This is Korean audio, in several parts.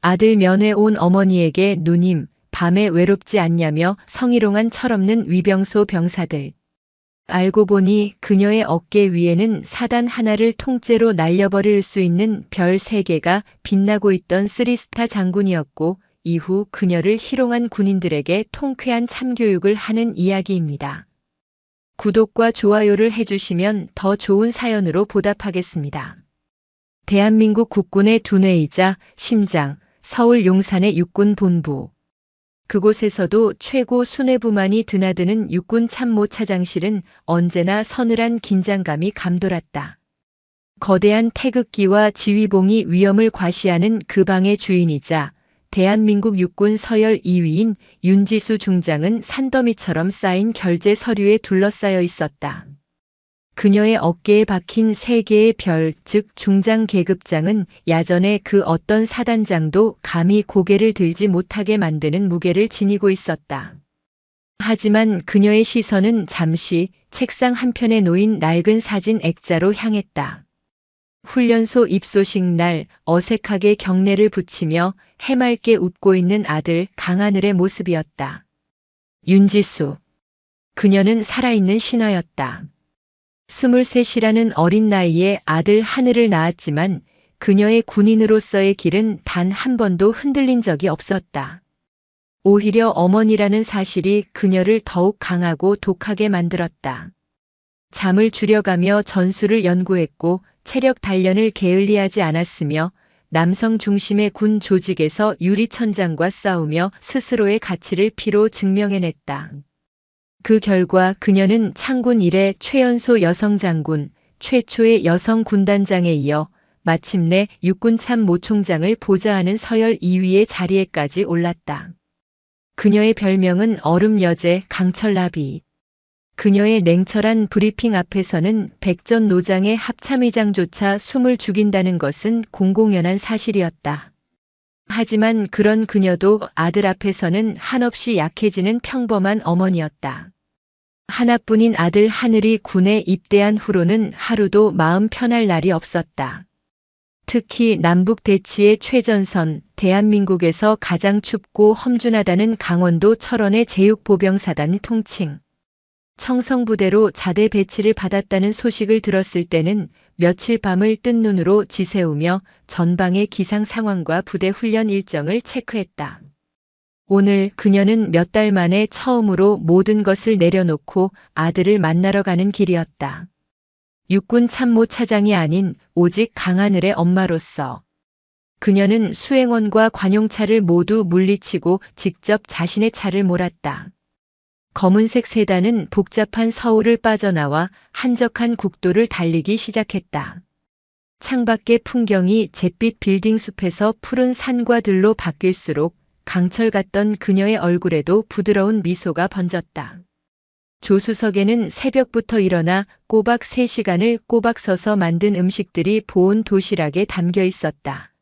아들 면회 온 어머니에게 누님, 밤에 외롭지 않냐며 성희롱한 철없는 위병소 병사들. 알고 보니 그녀의 어깨 위에는 사단 하나를 통째로 날려버릴 수 있는 별 3개가 빛나고 있던 쓰리스타 장군이었고, 이후 그녀를 희롱한 군인들에게 통쾌한 참교육을 하는 이야기입니다. 구독과 좋아요를 해주시면 더 좋은 사연으로 보답하겠습니다. 대한민국 국군의 두뇌이자 심장, 서울 용산의 육군본부. 그곳에서도 최고 수뇌부만이 드나드는 육군 참모차장실은 언제나 서늘한 긴장감이 감돌았다. 거대한 태극기와 지휘봉이 위엄을 과시하는 그 방의 주인이자 대한민국 육군 서열 2위인 윤지수 중장은 산더미처럼 쌓인 결제 서류에 둘러싸여 있었다. 그녀의 어깨에 박힌 3개의 별, 즉 중장 계급장은 야전에 그 어떤 사단장도 감히 고개를 들지 못하게 만드는 무게를 지니고 있었다. 하지만 그녀의 시선은 잠시 책상 한편에 놓인 낡은 사진 액자로 향했다. 훈련소 입소식 날 어색하게 경례를 붙이며 해맑게 웃고 있는 아들 강하늘의 모습이었다. 윤지수. 그녀는 살아있는 신화였다. 23이라는 어린 나이에 아들 하늘을 낳았지만 그녀의 군인으로서의 길은 단 한 번도 흔들린 적이 없었다. 오히려 어머니라는 사실이 그녀를 더욱 강하고 독하게 만들었다. 잠을 줄여가며 전술을 연구했고 체력 단련을 게을리하지 않았으며 남성 중심의 군 조직에서 유리천장과 싸우며 스스로의 가치를 피로 증명해냈다. 그 결과 그녀는 창군 이래 최연소 여성 장군, 최초의 여성 군단장에 이어 마침내 육군 참모총장을 보좌하는 서열 2위의 자리에까지 올랐다. 그녀의 별명은 얼음 여제 강철나비. 그녀의 냉철한 브리핑 앞에서는 백전노장의 합참의장조차 숨을 죽인다는 것은 공공연한 사실이었다. 하지만 그런 그녀도 아들 앞에서는 한없이 약해지는 평범한 어머니였다. 하나뿐인 아들 하늘이 군에 입대한 후로는 하루도 마음 편할 날이 없었다. 특히 남북 대치의 최전선, 대한민국에서 가장 춥고 험준하다는 강원도 철원의 제육보병사단 통칭. 청성부대로 자대 배치를 받았다는 소식을 들었을 때는 며칠 밤을 뜬 눈으로 지새우며 전방의 기상 상황과 부대 훈련 일정을 체크했다. 오늘 그녀는 몇 달 만에 처음으로 모든 것을 내려놓고 아들을 만나러 가는 길이었다. 육군 참모차장이 아닌 오직 강하늘의 엄마로서. 그녀는 수행원과 관용차를 모두 물리치고 직접 자신의 차를 몰았다. 검은색 세단은 복잡한 서울을 빠져나와 한적한 국도를 달리기 시작했다. 창밖의 풍경이 잿빛 빌딩 숲에서 푸른 산과 들로 바뀔수록 강철 같던 그녀의 얼굴에도 부드러운 미소가 번졌다. 조수석에는 새벽부터 일어나 꼬박 3시간을 꼬박 서서 만든 음식들이 보온 도시락에 담겨 있었다.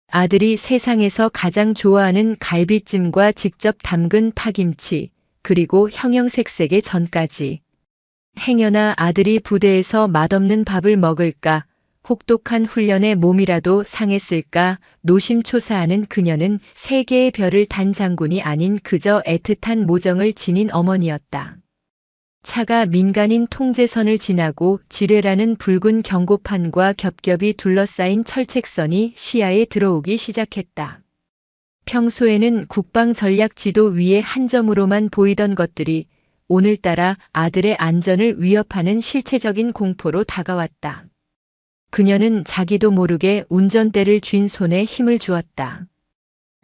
아들이 세상에서 가장 좋아하는 갈비찜과 직접 담근 파김치, 그리고 형형색색의 전까지. 행여나 아들이 부대에서 맛없는 밥을 먹을까, 혹독한 훈련에 몸이라도 상했을까 노심초사하는 그녀는 3개의 별을 단 장군이 아닌 그저 애틋한 모정을 지닌 어머니였다. 차가 민간인 통제선을 지나고 지뢰라는 붉은 경고판과 겹겹이 둘러싸인 철책선이 시야에 들어오기 시작했다. 평소에는 국방 전략 지도 위에 한 점으로만 보이던 것들이 오늘따라 아들의 안전을 위협하는 실체적인 공포로 다가왔다. 그녀는 자기도 모르게 운전대를 쥔 손에 힘을 주었다.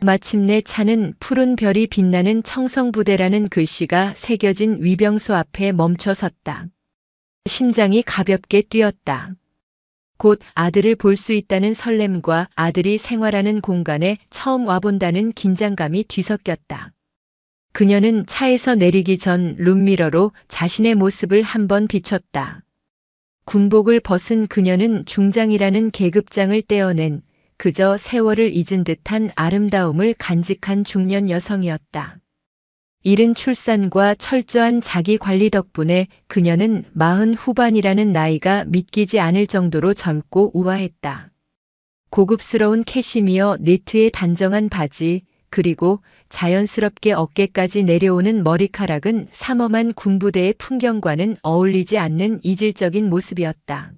마침내 차는 푸른 별이 빛나는 청성부대라는 글씨가 새겨진 위병소 앞에 멈춰 섰다. 심장이 가볍게 뛰었다. 곧 아들을 볼 수 있다는 설렘과 아들이 생활하는 공간에 처음 와본다는 긴장감이 뒤섞였다. 그녀는 차에서 내리기 전 룸미러로 자신의 모습을 한번 비췄다. 군복을 벗은 그녀는 중장이라는 계급장을 떼어낸 그저 세월을 잊은 듯한 아름다움을 간직한 중년 여성이었다. 이른 출산과 철저한 자기 관리 덕분에 그녀는 40 후반이라는 나이가 믿기지 않을 정도로 젊고 우아했다. 고급스러운 캐시미어 니트의 단정한 바지, 그리고 자연스럽게 어깨까지 내려오는 머리카락은 삼엄한 군부대의 풍경과는 어울리지 않는 이질적인 모습이었다.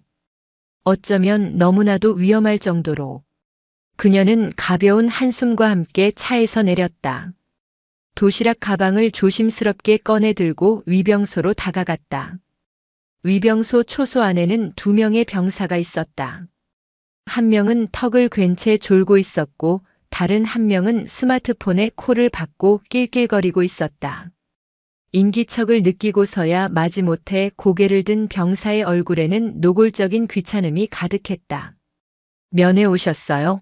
어쩌면 너무나도 위험할 정도로. 그녀는 가벼운 한숨과 함께 차에서 내렸다. 도시락 가방을 조심스럽게 꺼내 들고 위병소로 다가갔다. 위병소 초소 안에는 2명의 병사가 있었다. 한 명은 턱을 괜 채 졸고 있었고 다른 한 명은 스마트폰에 콜을 받고 낄낄거리고 있었다. 인기척을 느끼고서야 마지못해 고개를 든 병사의 얼굴에는 노골적인 귀찮음이 가득했다. 면회 오셨어요?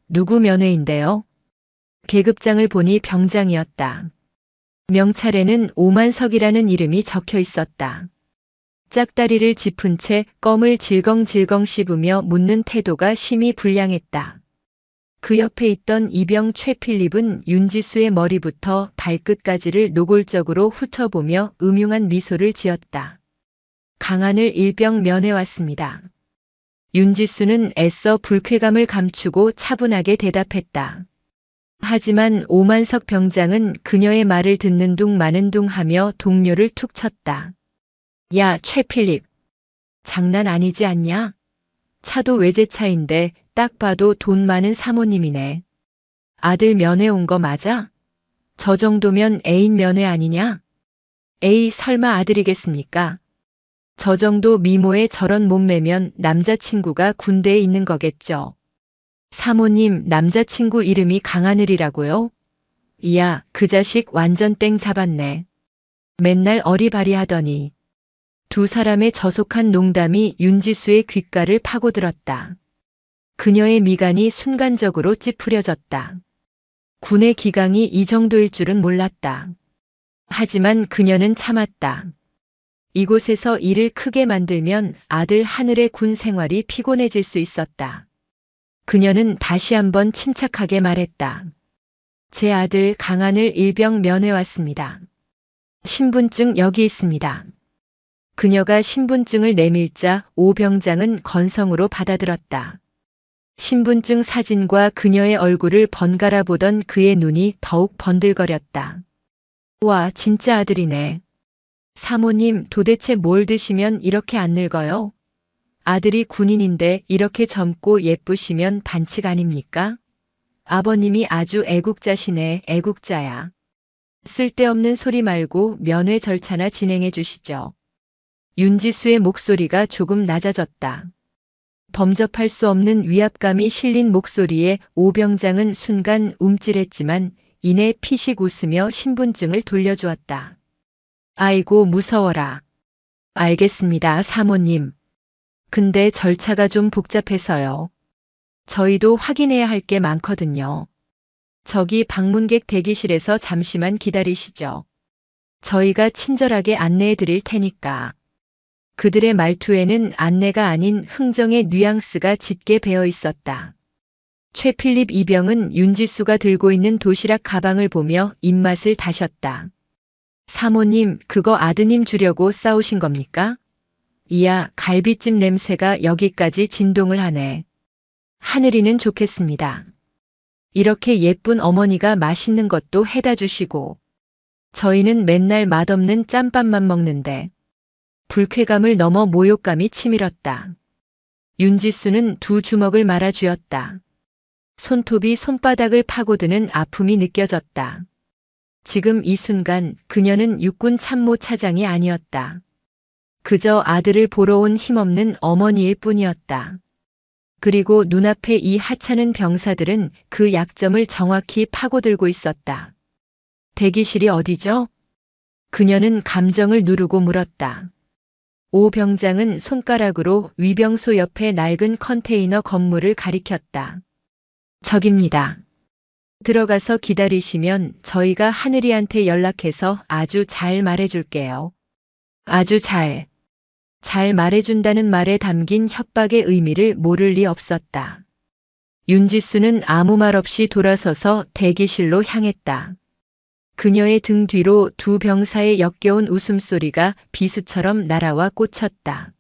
누구 면회인데요? 계급장을 보니 병장이었다. 명찰에는 오만석이라는 이름이 적혀 있었다. 짝다리를 짚은 채 껌을 질겅질겅 씹으며 묻는 태도가 심히 불량했다. 그 옆에 있던 이병 최필립은 윤지수의 머리부터 발끝까지를 노골적으로 훑어보며 음흉한 미소를 지었다. 강한을 일병 면회 왔습니다. 윤지수는 애써 불쾌감을 감추고 차분하게 대답했다. 하지만 오만석 병장은 그녀의 말을 듣는 둥 마는 둥 하며 동료를 툭 쳤다. 야, 최필립. 장난 아니지 않냐? 차도 외제차인데 딱 봐도 돈 많은 사모님이네. 아들 면회 온 거 맞아? 저 정도면 애인 면회 아니냐? 에이, 설마 아들이겠습니까? 저 정도 미모에 저런 몸매면 남자친구가 군대에 있는 거겠죠. 사모님, 남자친구 이름이 강하늘이라고요? 이야, 그 자식 완전 땡 잡았네. 맨날 어리바리하더니. 두 사람의 저속한 농담이 윤지수의 귓가를 파고들었다. 그녀의 미간이 순간적으로 찌푸려졌다. 군의 기강이 이 정도일 줄은 몰랐다. 하지만 그녀는 참았다. 이곳에서 일을 크게 만들면 아들 하늘의 군 생활이 피곤해질 수 있었다. 그녀는 다시 한번 침착하게 말했다. 제 아들 강하늘 일병 면회 왔습니다. 신분증 여기 있습니다. 그녀가 신분증을 내밀자 오 병장은 건성으로 받아들었다. 신분증 사진과 그녀의 얼굴을 번갈아 보던 그의 눈이 더욱 번들거렸다. 와, 진짜 아들이네. 사모님, 도대체 뭘 드시면 이렇게 안 늙어요? 아들이 군인인데 이렇게 젊고 예쁘시면 반칙 아닙니까? 아버님이 아주 애국자시네, 애국자야. 쓸데없는 소리 말고 면회 절차나 진행해 주시죠. 윤지수의 목소리가 조금 낮아졌다. 범접할 수 없는 위압감이 실린 목소리에 오 병장은 순간 움찔했지만 이내 피식 웃으며 신분증을 돌려주었다. 아이고, 무서워라. 알겠습니다, 사모님. 근데 절차가 좀 복잡해서요. 저희도 확인해야 할 게 많거든요. 저기 방문객 대기실에서 잠시만 기다리시죠. 저희가 친절하게 안내해 드릴 테니까. 그들의 말투에는 안내가 아닌 흥정의 뉘앙스가 짙게 배어 있었다. 최필립 이병은 윤지수가 들고 있는 도시락 가방을 보며 입맛을 다셨다. 사모님, 그거 아드님 주려고 싸우신 겁니까? 이야, 갈비찜 냄새가 여기까지 진동을 하네. 하늘이는 좋겠습니다. 이렇게 예쁜 어머니가 맛있는 것도 해다 주시고. 저희는 맨날 맛없는 짬밥만 먹는데. 불쾌감을 넘어 모욕감이 치밀었다. 윤지수는 두 주먹을 말아 쥐었다. 손톱이 손바닥을 파고드는 아픔이 느껴졌다. 지금 이 순간 그녀는 육군 참모 차장이 아니었다. 그저 아들을 보러 온 힘없는 어머니일 뿐이었다. 그리고 눈앞에 이 하찮은 병사들은 그 약점을 정확히 파고들고 있었다. 대기실이 어디죠? 그녀는 감정을 누르고 물었다. 오 병장은 손가락으로 위병소 옆에 낡은 컨테이너 건물을 가리켰다. 저깁니다. 들어가서 기다리시면 저희가 하늘이한테 연락해서 아주 잘 말해줄게요. 아주 잘 말해준다는 말에 담긴 협박의 의미를 모를 리 없었다. 윤지수는 아무 말 없이 돌아서서 대기실로 향했다. 그녀의 등 뒤로 두 병사의 역겨운 웃음소리가 비수처럼 날아와 꽂혔다.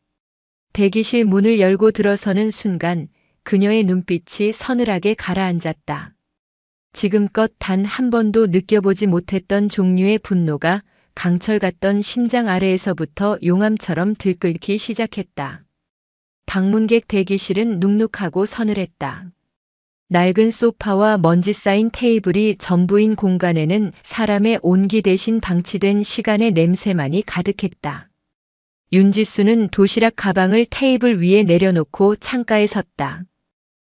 대기실 문을 열고 들어서는 순간 그녀의 눈빛이 서늘하게 가라앉았다. 지금껏 단 한 번도 느껴보지 못했던 종류의 분노가 강철 같던 심장 아래에서부터 용암처럼 들끓기 시작했다. 방문객 대기실은 눅눅하고 서늘했다. 낡은 소파와 먼지 쌓인 테이블이 전부인 공간에는 사람의 온기 대신 방치된 시간의 냄새만이 가득했다. 윤지수는 도시락 가방을 테이블 위에 내려놓고 창가에 섰다.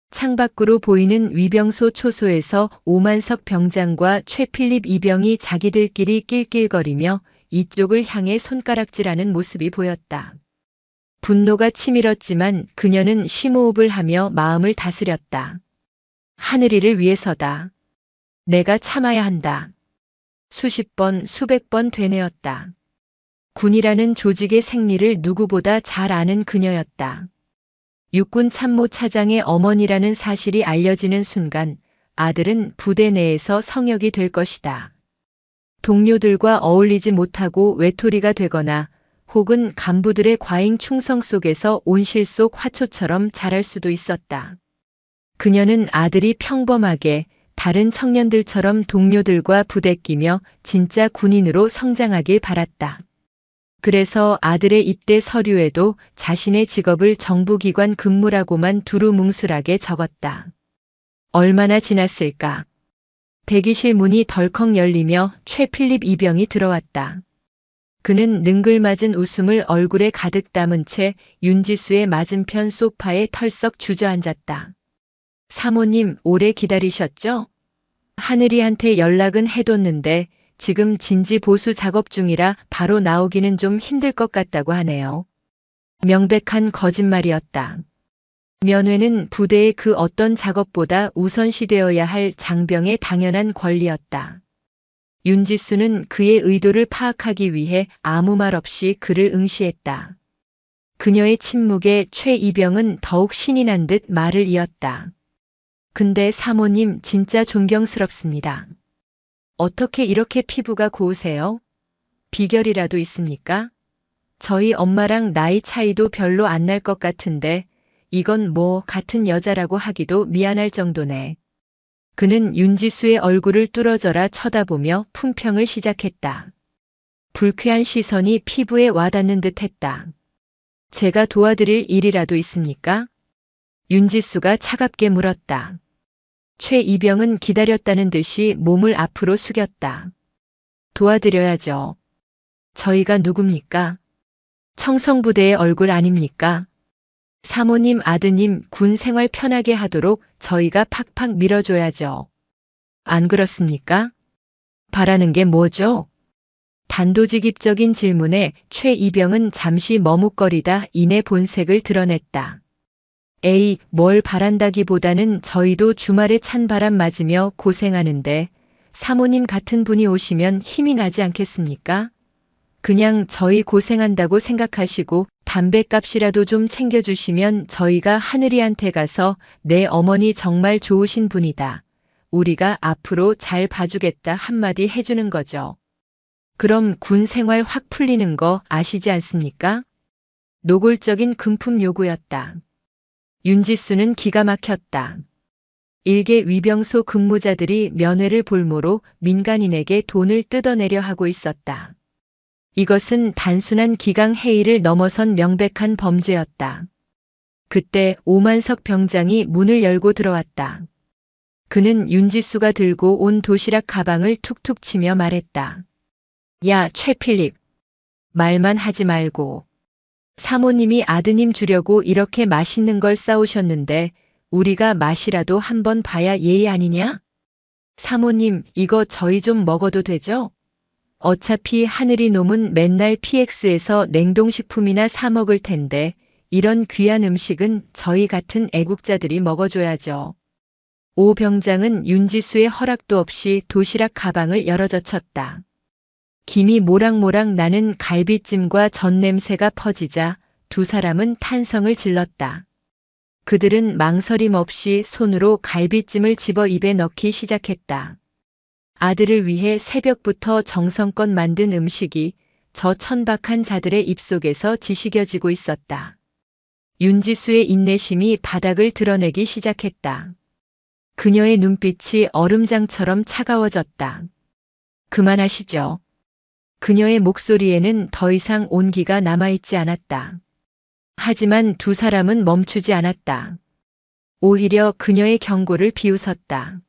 창밖으로 보이는 위병소 초소에서 오만석 병장과 최필립 이병이 자기들끼리 낄낄거리며 이쪽을 향해 손가락질하는 모습이 보였다. 분노가 치밀었지만 그녀는 심호흡을 하며 마음을 다스렸다. 하늘이를 위해서다. 내가 참아야 한다. 수십 번, 수백 번 되뇌었다. 군이라는 조직의 생리를 누구보다 잘 아는 그녀였다. 육군 참모 차장의 어머니라는 사실이 알려지는 순간 아들은 부대 내에서 성역이 될 것이다. 동료들과 어울리지 못하고 외톨이가 되거나 혹은 간부들의 과잉 충성 속에서 온실 속 화초처럼 자랄 수도 있었다. 그녀는 아들이 평범하게 다른 청년들처럼 동료들과 부대끼며 진짜 군인으로 성장하길 바랐다. 그래서 아들의 입대 서류에도 자신의 직업을 정부기관 근무라고만 두루뭉술하게 적었다. 얼마나 지났을까? 대기실 문이 덜컥 열리며 최필립 이병이 들어왔다. 그는 능글맞은 웃음을 얼굴에 가득 담은 채 윤지수의 맞은편 소파에 털썩 주저앉았다. 사모님, 오래 기다리셨죠? 하늘이한테 연락은 해뒀는데 지금 진지 보수 작업 중이라 바로 나오기는 좀 힘들 것 같다고 하네요. 명백한 거짓말이었다. 면회는 부대의 그 어떤 작업보다 우선시되어야 할 장병의 당연한 권리였다. 윤지수는 그의 의도를 파악하기 위해 아무 말 없이 그를 응시했다. 그녀의 침묵에 최 이병은 더욱 신이 난 듯 말을 이었다. 근데 사모님 진짜 존경스럽습니다. 어떻게 이렇게 피부가 고우세요? 비결이라도 있습니까? 저희 엄마랑 나이 차이도 별로 안 날 것 같은데 이건 뭐 같은 여자라고 하기도 미안할 정도네. 그는 윤지수의 얼굴을 뚫어져라 쳐다보며 품평을 시작했다. 불쾌한 시선이 피부에 와닿는 듯 했다. 제가 도와드릴 일이라도 있습니까? 윤지수가 차갑게 물었다. 최 이병은 기다렸다는 듯이 몸을 앞으로 숙였다. 도와드려야죠. 저희가 누굽니까? 청성부대의 얼굴 아닙니까? 사모님 아드님 군 생활 편하게 하도록 저희가 팍팍 밀어줘야죠. 안 그렇습니까? 바라는 게 뭐죠? 단도직입적인 질문에 최 이병은 잠시 머뭇거리다 이내 본색을 드러냈다. 에이, 뭘 바란다기보다는 저희도 주말에 찬바람 맞으며 고생하는데 사모님 같은 분이 오시면 힘이 나지 않겠습니까? 그냥 저희 고생한다고 생각하시고 담뱃값이라도 좀 챙겨주시면 저희가 하늘이한테 가서 내 어머니 정말 좋으신 분이다. 우리가 앞으로 잘 봐주겠다 한마디 해주는 거죠. 그럼 군 생활 확 풀리는 거 아시지 않습니까? 노골적인 금품 요구였다. 윤지수는 기가 막혔다. 일개 위병소 근무자들이 면회를 볼모로 민간인에게 돈을 뜯어내려 하고 있었다. 이것은 단순한 기강 해이를 넘어선 명백한 범죄였다. 그때 오만석 병장이 문을 열고 들어왔다. 그는 윤지수가 들고 온 도시락 가방을 툭툭 치며 말했다. 야, 최필립. 말만 하지 말고. 사모님이 아드님 주려고 이렇게 맛있는 걸 싸우셨는데 우리가 맛이라도 한번 봐야 예의 아니냐? 사모님, 이거 저희 좀 먹어도 되죠? 어차피 하늘이 놈은 맨날 PX에서 냉동식품이나 사 먹을 텐데 이런 귀한 음식은 저희 같은 애국자들이 먹어줘야죠. 오 병장은 윤지수의 허락도 없이 도시락 가방을 열어젖혔다. 김이 모락모락 나는 갈비찜과 전 냄새가 퍼지자 두 사람은 탄성을 질렀다. 그들은 망설임 없이 손으로 갈비찜을 집어 입에 넣기 시작했다. 아들을 위해 새벽부터 정성껏 만든 음식이 저 천박한 자들의 입속에서 지식여지고 있었다. 윤지수의 인내심이 바닥을 드러내기 시작했다. 그녀의 눈빛이 얼음장처럼 차가워졌다. 그만하시죠. 그녀의 목소리에는 더 이상 온기가 남아있지 않았다. 하지만 두 사람은 멈추지 않았다. 오히려 그녀의 경고를 비웃었다.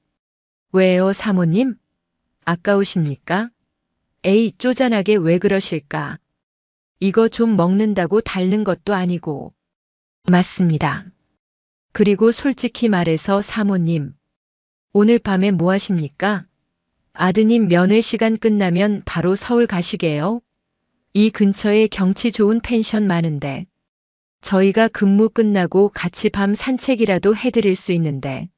왜요, 사모님? 아까우십니까? 에이, 쪼잔하게 왜 그러실까? 이거 좀 먹는다고 닳는 것도 아니고. 맞습니다. 그리고 솔직히 말해서 사모님, 오늘 밤에 뭐 하십니까? 아드님 면회 시간 끝나면 바로 서울 가시게요? 이 근처에 경치 좋은 펜션 많은데. 저희가 근무 끝나고 같이 밤 산책이라도 해드릴 수 있는데.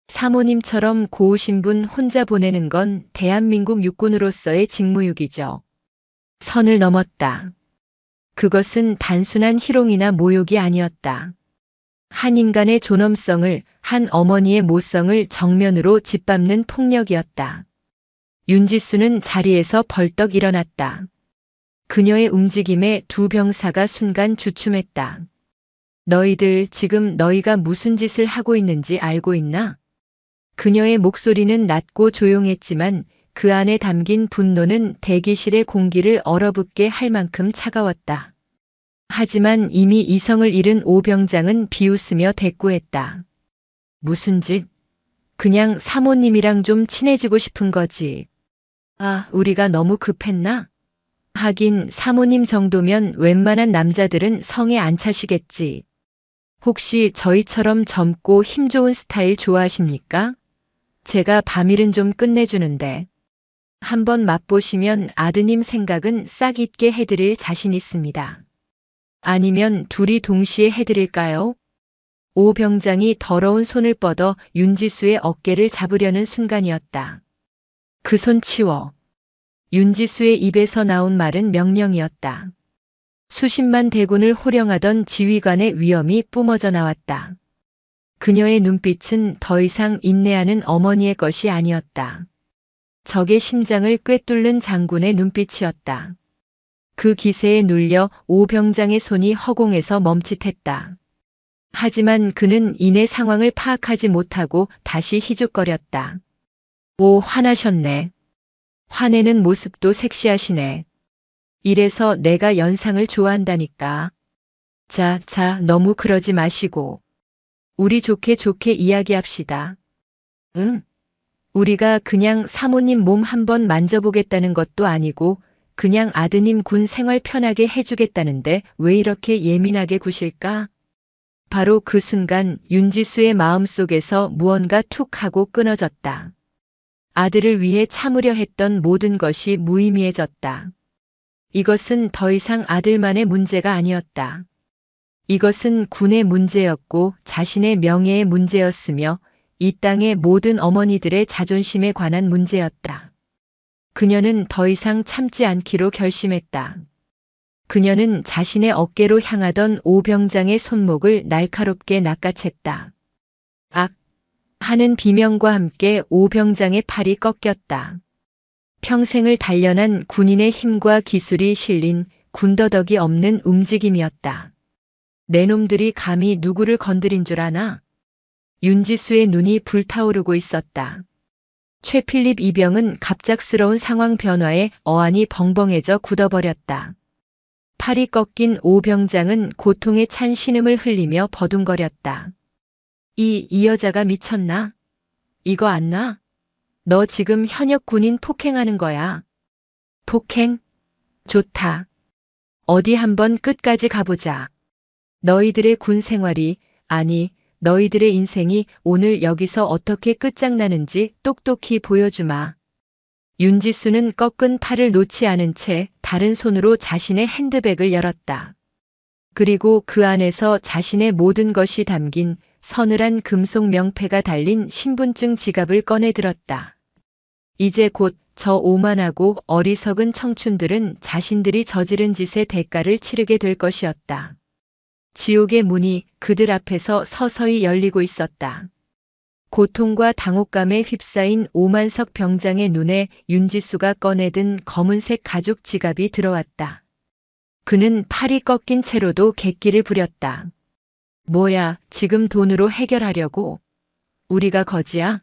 사모님처럼 고우신 분 혼자 보내는 건 대한민국 육군으로서의 직무유기죠. 선을 넘었다. 그것은 단순한 희롱이나 모욕이 아니었다. 한 인간의 존엄성을, 한 어머니의 모성을 정면으로 짓밟는 폭력이었다. 윤지수는 자리에서 벌떡 일어났다. 그녀의 움직임에 두 병사가 순간 주춤했다. 너희들 지금 너희가 무슨 짓을 하고 있는지 알고 있나? 그녀의 목소리는 낮고 조용했지만 그 안에 담긴 분노는 대기실의 공기를 얼어붙게 할 만큼 차가웠다. 하지만 이미 이성을 잃은 오병장은 비웃으며 대꾸했다. 무슨 짓? 그냥 사모님이랑 좀 친해지고 싶은 거지. 아, 우리가 너무 급했나? 하긴 사모님 정도면 웬만한 남자들은 성에 안 차시겠지. 혹시 저희처럼 젊고 힘 좋은 스타일 좋아하십니까? 제가 밤일은 좀 끝내주는데. 한번 맛보시면 아드님 생각은 싹 잊게 해드릴 자신 있습니다. 아니면 둘이 동시에 해드릴까요? 오 병장이 더러운 손을 뻗어 윤지수의 어깨를 잡으려는 순간이었다. 그 손 치워. 윤지수의 입에서 나온 말은 명령이었다. 수십만 대군을 호령하던 지휘관의 위엄이 뿜어져 나왔다. 그녀의 눈빛은 더 이상 인내하는 어머니의 것이 아니었다. 적의 심장을 꿰뚫는 장군의 눈빛이었다. 그 기세에 눌려 오 병장의 손이 허공에서 멈칫했다. 하지만 그는 이내 상황을 파악하지 못하고 다시 희죽거렸다. 오, 화나셨네. 화내는 모습도 섹시하시네. 이래서 내가 연상을 좋아한다니까. 자, 너무 그러지 마시고. 우리 좋게 이야기합시다. 응? 우리가 그냥 사모님 몸 한번 만져보겠다는 것도 아니고 그냥 아드님 군 생활 편하게 해주겠다는데 왜 이렇게 예민하게 구실까? 바로 그 순간 윤지수의 마음속에서 무언가 툭 하고 끊어졌다. 아들을 위해 참으려 했던 모든 것이 무의미해졌다. 이것은 더 이상 아들만의 문제가 아니었다. 이것은 군의 문제였고 자신의 명예의 문제였으며 이 땅의 모든 어머니들의 자존심에 관한 문제였다. 그녀는 더 이상 참지 않기로 결심했다. 그녀는 자신의 어깨로 향하던 오병장의 손목을 날카롭게 낚아챘다. 악! 하는 비명과 함께 오병장의 팔이 꺾였다. 평생을 단련한 군인의 힘과 기술이 실린 군더더기 없는 움직임이었다. 내 놈들이 감히 누구를 건드린 줄 아나? 윤지수의 눈이 불타오르고 있었다. 최필립 이병은 갑작스러운 상황 변화에 어안이 벙벙해져 굳어버렸다. 팔이 꺾인 오병장은 고통에 찬 신음을 흘리며 버둥거렸다. 이 여자가 미쳤나? 이거 안 나? 너 지금 현역 군인 폭행하는 거야. 폭행? 좋다. 어디 한번 끝까지 가보자. 너희들의 군 생활이, 아니, 너희들의 인생이 오늘 여기서 어떻게 끝장나는지 똑똑히 보여주마. 윤지수는 꺾은 팔을 놓지 않은 채 다른 손으로 자신의 핸드백을 열었다. 그리고 그 안에서 자신의 모든 것이 담긴 서늘한 금속 명패가 달린 신분증 지갑을 꺼내 들었다. 이제 곧 저 오만하고 어리석은 청춘들은 자신들이 저지른 짓의 대가를 치르게 될 것이었다. 지옥의 문이 그들 앞에서 서서히 열리고 있었다. 고통과 당혹감에 휩싸인 오만석 병장의 눈에 윤지수가 꺼내든 검은색 가죽 지갑이 들어왔다. 그는 팔이 꺾인 채로도 객기를 부렸다. 뭐야, 지금 돈으로 해결하려고? 우리가 거지야?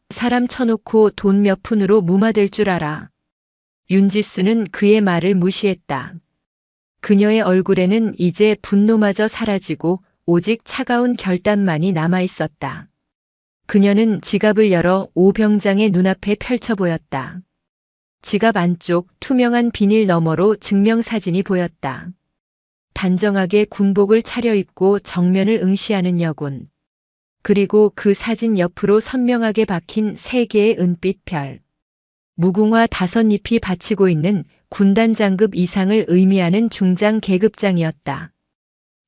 사람 쳐놓고 돈 몇 푼으로 무마될 줄 알아. 윤지수는 그의 말을 무시했다. 그녀의 얼굴에는 이제 분노마저 사라지고 오직 차가운 결단만이 남아 있었다. 그녀는 지갑을 열어 오 병장의 눈앞에 펼쳐 보였다. 지갑 안쪽 투명한 비닐 너머로 증명사진이 보였다. 단정하게 군복을 차려입고 정면을 응시하는 여군. 그리고 그 사진 옆으로 선명하게 박힌 세 개의 은빛 별. 무궁화 5잎이 받치고 있는 군단 장급 이상을 의미하는 중장 계급장이었다.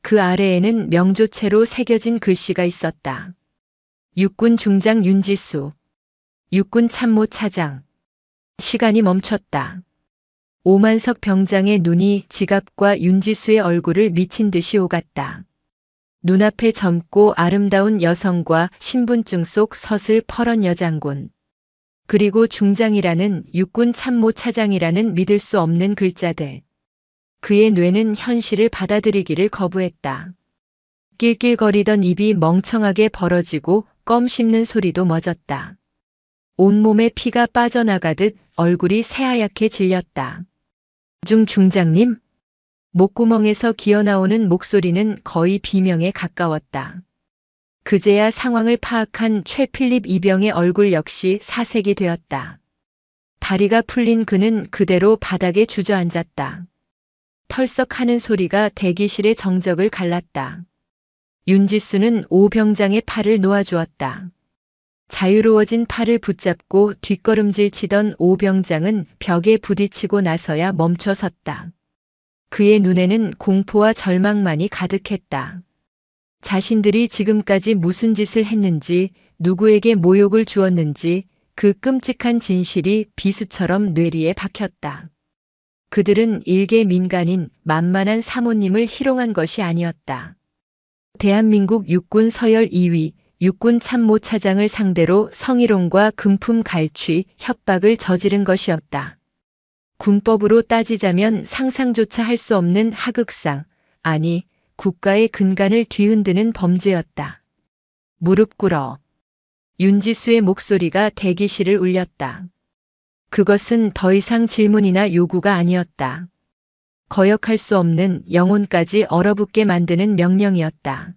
그 아래에는 명조체로 새겨진 글씨가 있었다. 육군 중장 윤지수. 육군 참모 차장. 시간이 멈췄다. 오만석 병장의 눈이 지갑과 윤지수의 얼굴을 미친 듯이 오갔다. 눈앞에 젊고 아름다운 여성과 신분증 속 서슬 퍼런 여장군. 그리고 중장이라는 육군 참모 차장이라는 믿을 수 없는 글자들. 그의 뇌는 현실을 받아들이기를 거부했다. 낄낄거리던 입이 멍청하게 벌어지고 껌 씹는 소리도 멎었다. 온몸에 피가 빠져나가듯 얼굴이 새하얗게 질렸다. 중장님? 목구멍에서 기어나오는 목소리는 거의 비명에 가까웠다. 그제야 상황을 파악한 최필립 이병의 얼굴 역시 사색이 되었다. 다리가 풀린 그는 그대로 바닥에 주저앉았다. 털썩하는 소리가 대기실의 정적을 갈랐다. 윤지수는 오 병장의 팔을 놓아주었다. 자유로워진 팔을 붙잡고 뒷걸음질 치던 오 병장은 벽에 부딪히고 나서야 멈춰 섰다. 그의 눈에는 공포와 절망만이 가득했다. 자신들이 지금까지 무슨 짓을 했는지, 누구에게 모욕을 주었는지 그 끔찍한 진실이 비수처럼 뇌리에 박혔다. 그들은 일개 민간인 만만한 사모님을 희롱한 것이 아니었다. 대한민국 육군 서열 2위 육군 참모 차장을 상대로 성희롱과 금품 갈취, 협박을 저지른 것이었다. 군법으로 따지자면 상상조차 할 수 없는 하극상, 아니 국가의 근간을 뒤흔드는 범죄였다. 무릎 꿇어. 윤지수의 목소리가 대기실을 울렸다. 그것은 더 이상 질문이나 요구가 아니었다. 거역할 수 없는 영혼까지 얼어붙게 만드는 명령이었다.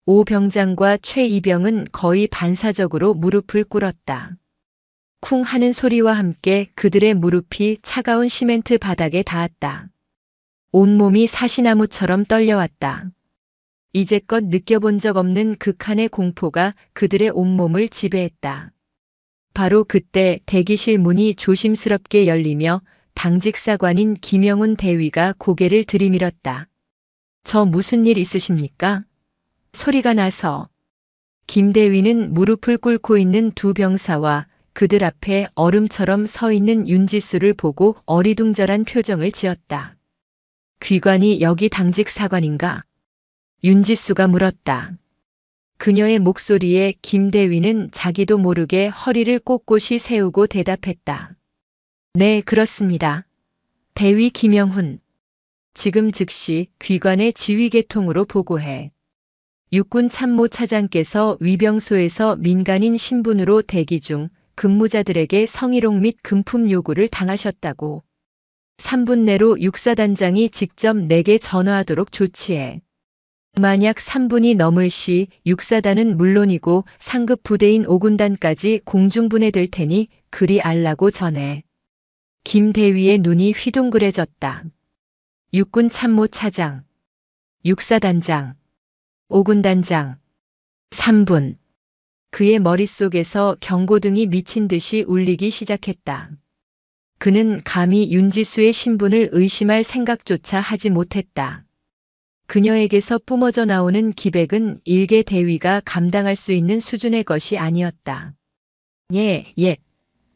오 병장과 최 이병은 거의 반사적으로 무릎을 꿇었다. 쿵 하는 소리와 함께 그들의 무릎이 차가운 시멘트 바닥에 닿았다. 온몸이 사시나무처럼 떨려왔다. 이제껏 느껴본 적 없는 극한의 공포가 그들의 온몸을 지배했다. 바로 그때 대기실 문이 조심스럽게 열리며 당직 사관인 김영훈 대위가 고개를 들이밀었다. 저 무슨 일 있으십니까? 소리가 나서 김 대위는 무릎을 꿇고 있는 두 병사와 그들 앞에 얼음처럼 서 있는 윤지수를 보고 어리둥절한 표정을 지었다. 귀관이 여기 당직 사관인가? 윤지수가 물었다. 그녀의 목소리에 김 대위는 자기도 모르게 허리를 꼿꼿이 세우고 대답했다. 네, 그렇습니다. 대위 김영훈. 지금 즉시 귀관의 지휘계통으로 보고해. 육군 참모 차장께서 위병소에서 민간인 신분으로 대기 중 근무자들에게 성희롱 및 금품 요구를 당하셨다고. 3분 내로 육사단장이 직접 내게 전화하도록 조치해. 만약 3분이 넘을 시 육사단은 물론이고 상급 부대인 5군단까지 공중분해될 테니 그리 알라고 전해. 김 대위의 눈이 휘둥그레졌다. 육군 참모 차장, 육사단장, 5군단장, 3분. 그의 머릿속에서 경고등이 미친 듯이 울리기 시작했다. 그는 감히 윤지수의 신분을 의심할 생각조차 하지 못했다. 그녀에게서 뿜어져 나오는 기백은 일개 대위가 감당할 수 있는 수준의 것이 아니었다. 예,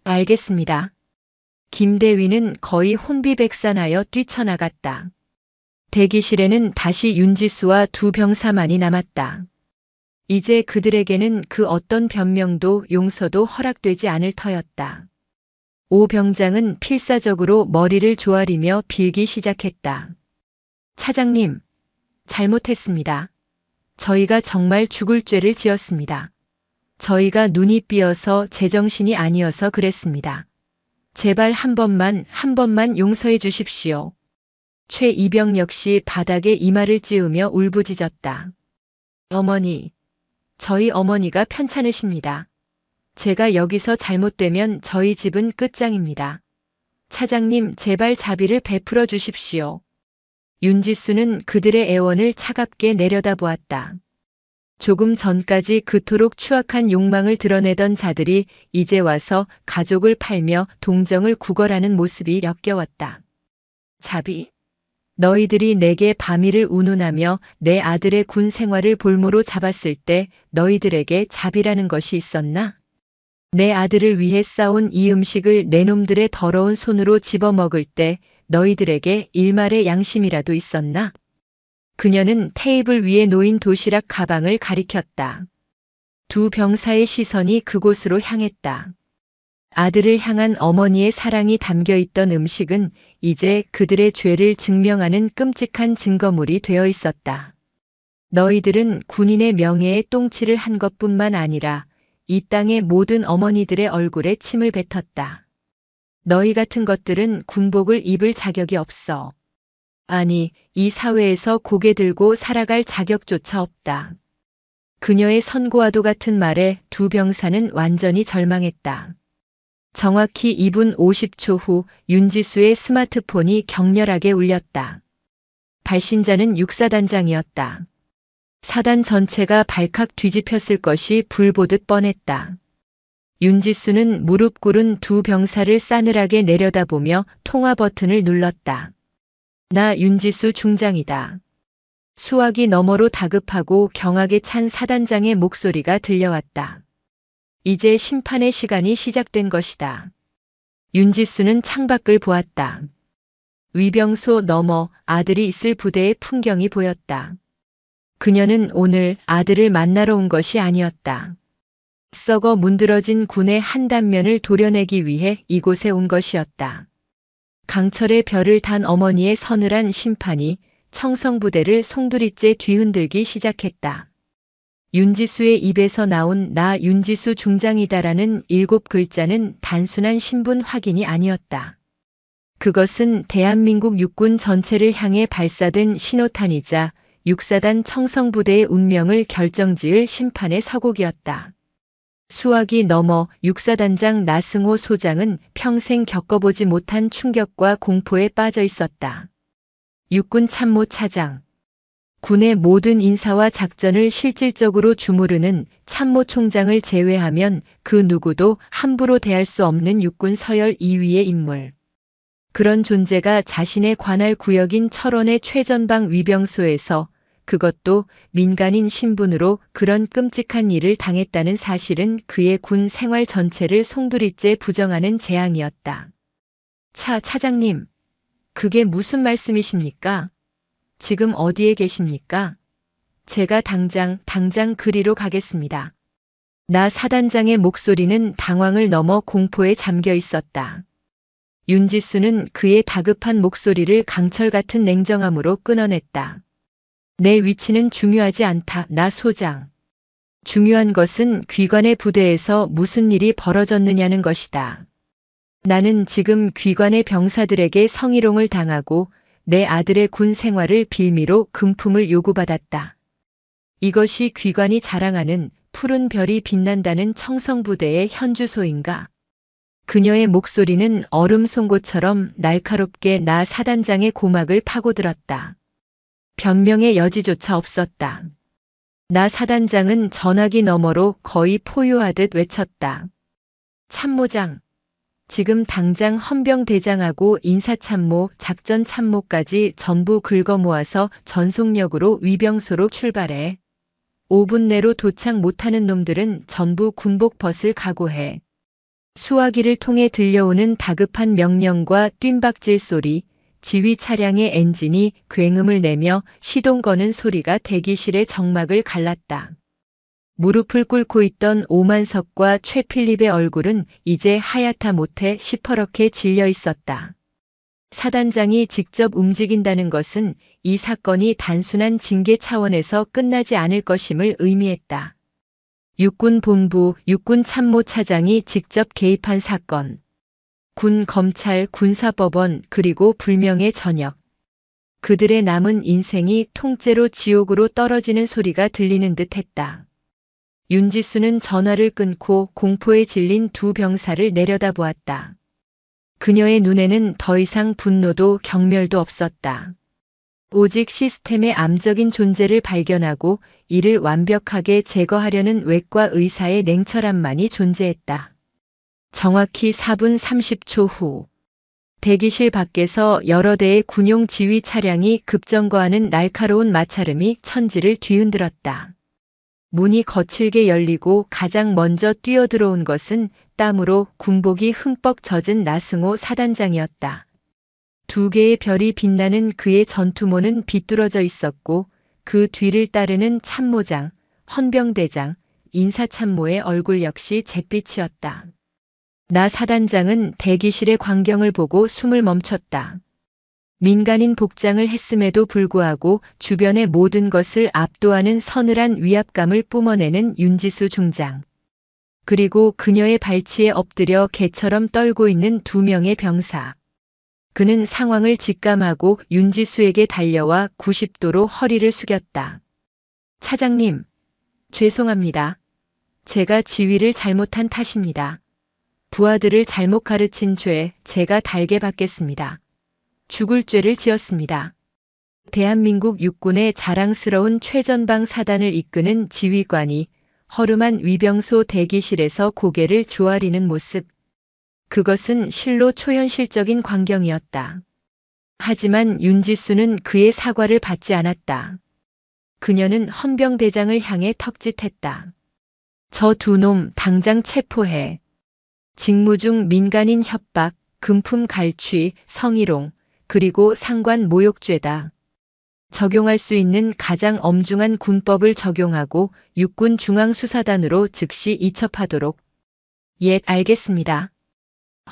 알겠습니다. 김 대위는 거의 혼비백산하여 뛰쳐나갔다. 대기실에는 다시 윤지수와 두 병사만이 남았다. 이제 그들에게는 그 어떤 변명도 용서도 허락되지 않을 터였다. 오 병장은 필사적으로 머리를 조아리며 빌기 시작했다. 차장님, 잘못했습니다. 저희가 정말 죽을 죄를 지었습니다. 저희가 눈이 삐어서 제정신이 아니어서 그랬습니다. 제발 한 번만 용서해 주십시오. 최이병 역시 바닥에 이마를 찌우며 울부짖었다. 어머니, 저희 어머니가 편찮으십니다. 제가 여기서 잘못되면 저희 집은 끝장입니다. 차장님, 제발 자비를 베풀어 주십시오. 윤지수는 그들의 애원을 차갑게 내려다보았다. 조금 전까지 그토록 추악한 욕망을 드러내던 자들이 이제 와서 가족을 팔며 동정을 구걸하는 모습이 역겨웠다. 자비, 너희들이 내게 밤이를 운운하며 내 아들의 군 생활을 볼모로 잡았을 때 너희들에게 자비라는 것이 있었나? 내 아들을 위해 싸온 이 음식을 내 놈들의 더러운 손으로 집어먹을 때 너희들에게 일말의 양심이라도 있었나? 그녀는 테이블 위에 놓인 도시락 가방을 가리켰다. 두 병사의 시선이 그곳으로 향했다. 아들을 향한 어머니의 사랑이 담겨 있던 음식은 이제 그들의 죄를 증명하는 끔찍한 증거물이 되어 있었다. 너희들은 군인의 명예에 똥칠을 한 것뿐만 아니라 이 땅의 모든 어머니들의 얼굴에 침을 뱉었다. 너희 같은 것들은 군복을 입을 자격이 없어. 아니, 이 사회에서 고개 들고 살아갈 자격조차 없다. 그녀의 선고와도 같은 말에 두 병사는 완전히 절망했다. 정확히 2분 50초 후 윤지수의 스마트폰이 격렬하게 울렸다. 발신자는 육사단장이었다. 사단 전체가 발칵 뒤집혔을 것이 불보듯 뻔했다. 윤지수는 무릎 꿇은 두 병사를 싸늘하게 내려다보며 통화 버튼을 눌렀다. 나 윤지수 중장이다. 수화기 너머로 다급하고 경악에 찬 사단장의 목소리가 들려왔다. 이제 심판의 시간이 시작된 것이다. 윤지수는 창밖을 보았다. 위병소 너머 아들이 있을 부대의 풍경이 보였다. 그녀는 오늘 아들을 만나러 온 것이 아니었다. 썩어 문드러진 군의 한 단면을 도려내기 위해 이곳에 온 것이었다. 강철의 별을 단 어머니의 서늘한 심판이 청성부대를 송두리째 뒤흔들기 시작했다. 윤지수의 입에서 나온 나 윤지수 중장이다라는 7글자는 단순한 신분 확인이 아니었다. 그것은 대한민국 육군 전체를 향해 발사된 신호탄이자 육사단 청성부대의 운명을 결정지을 심판의 서곡이었다. 수화기 너머 육사단장 나승호 소장은 평생 겪어보지 못한 충격과 공포에 빠져 있었다. 육군 참모 차장. 군의 모든 인사와 작전을 실질적으로 주무르는 참모총장을 제외하면 그 누구도 함부로 대할 수 없는 육군 서열 2위의 인물. 그런 존재가 자신의 관할 구역인 철원의 최전방 위병소에서 그것도 민간인 신분으로 그런 끔찍한 일을 당했다는 사실은 그의 군 생활 전체를 송두리째 부정하는 재앙이었다. 차장님, 그게 무슨 말씀이십니까? 지금 어디에 계십니까? 제가 당장 그리로 가겠습니다. 나 사단장의 목소리는 당황을 넘어 공포에 잠겨 있었다. 윤지수는 그의 다급한 목소리를 강철 같은 냉정함으로 끊어냈다. 내 위치는 중요하지 않다, 나 소장. 중요한 것은 귀관의 부대에서 무슨 일이 벌어졌느냐는 것이다. 나는 지금 귀관의 병사들에게 성희롱을 당하고 내 아들의 군 생활을 빌미로 금품을 요구받았다. 이것이 귀관이 자랑하는 푸른 별이 빛난다는 청성부대의 현주소인가? 그녀의 목소리는 얼음 송곳처럼 날카롭게 나 사단장의 고막을 파고들었다. 변명의 여지조차 없었다. 나 사단장은 전화기 너머로 거의 포효하듯 외쳤다. 참모장, 지금 당장 헌병대장하고 인사참모, 작전참모까지 전부 긁어 모아서 전속력으로 위병소로 출발해. 5분 내로 도착 못하는 놈들은 전부 군복 벗을 각오해. 수화기를 통해 들려오는 다급한 명령과 뜀박질 소리, 지휘 차량의 엔진이 굉음을 내며 시동 거는 소리가 대기실의 정막을 갈랐다. 무릎을 꿇고 있던 오만석과 최필립의 얼굴은 이제 하얗다 못해 시퍼렇게 질려 있었다. 사단장이 직접 움직인다는 것은 이 사건이 단순한 징계 차원에서 끝나지 않을 것임을 의미했다. 육군본부 육군참모차장이 직접 개입한 사건. 군, 검찰, 군사법원 그리고 불명예 전역. 그들의 남은 인생이 통째로 지옥으로 떨어지는 소리가 들리는 듯 했다. 윤지수는 전화를 끊고 공포에 질린 두 병사를 내려다보았다. 그녀의 눈에는 더 이상 분노도 경멸도 없었다. 오직 시스템의 암적인 존재를 발견하고 이를 완벽하게 제거하려는 외과 의사의 냉철함만이 존재했다. 정확히 4분 30초 후 대기실 밖에서 여러 대의 군용 지휘 차량이 급정거하는 날카로운 마찰음이 천지를 뒤흔들었다. 문이 거칠게 열리고 가장 먼저 뛰어들어온 것은 땀으로 군복이 흠뻑 젖은 나승호 사단장이었다. 두 개의 별이 빛나는 그의 전투모는 비뚤어져 있었고 그 뒤를 따르는 참모장, 헌병대장, 인사참모의 얼굴 역시 잿빛이었다. 나 사단장은 대기실의 광경을 보고 숨을 멈췄다. 민간인 복장을 했음에도 불구하고 주변의 모든 것을 압도하는 서늘한 위압감을 뿜어내는 윤지수 중장. 그리고 그녀의 발치에 엎드려 개처럼 떨고 있는 두 명의 병사. 그는 상황을 직감하고 윤지수에게 달려와 90도로 허리를 숙였다. 차장님, 죄송합니다. 제가 지휘를 잘못한 탓입니다. 부하들을 잘못 가르친 죄 제가 달게 받겠습니다. 죽을 죄를 지었습니다. 대한민국 육군의 자랑스러운 최전방 사단을 이끄는 지휘관이 허름한 위병소 대기실에서 고개를 조아리는 모습. 그것은 실로 초현실적인 광경이었다. 하지만 윤지수는 그의 사과를 받지 않았다. 그녀는 헌병대장을 향해 턱짓했다. 저 두 놈 당장 체포해. 직무 중 민간인 협박, 금품 갈취, 성희롱, 그리고 상관 모욕죄다. 적용할 수 있는 가장 엄중한 군법을 적용하고 육군 중앙수사단으로 즉시 이첩하도록. 예, 알겠습니다.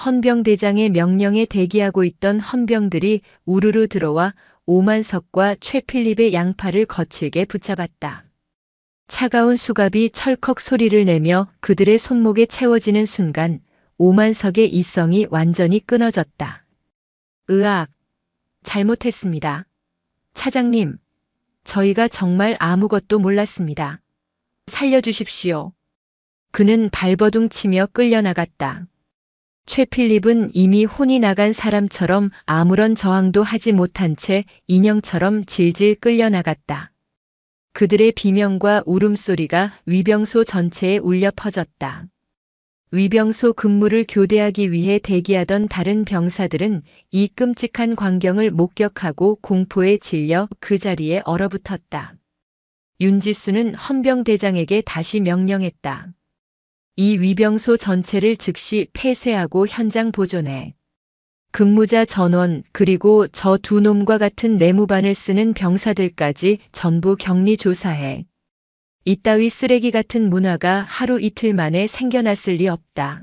헌병대장의 명령에 대기하고 있던 헌병들이 우르르 들어와 오만석과 최필립의 양팔을 거칠게 붙잡았다. 차가운 수갑이 철컥 소리를 내며 그들의 손목에 채워지는 순간 오만석의 이성이 완전히 끊어졌다. 으악, 잘못했습니다. 차장님, 저희가 정말 아무것도 몰랐습니다. 살려주십시오. 그는 발버둥 치며 끌려나갔다. 최필립은 이미 혼이 나간 사람처럼 아무런 저항도 하지 못한 채 인형처럼 질질 끌려나갔다. 그들의 비명과 울음소리가 위병소 전체에 울려 퍼졌다. 위병소 근무를 교대하기 위해 대기하던 다른 병사들은 이 끔찍한 광경을 목격하고 공포에 질려 그 자리에 얼어붙었다. 윤지수는 헌병대장에게 다시 명령했다. 이 위병소 전체를 즉시 폐쇄하고 현장 보존해. 근무자 전원 그리고 저 두 놈과 같은 내무반을 쓰는 병사들까지 전부 격리 조사해. 이따위 쓰레기 같은 문화가 하루 이틀 만에 생겨났을 리 없다.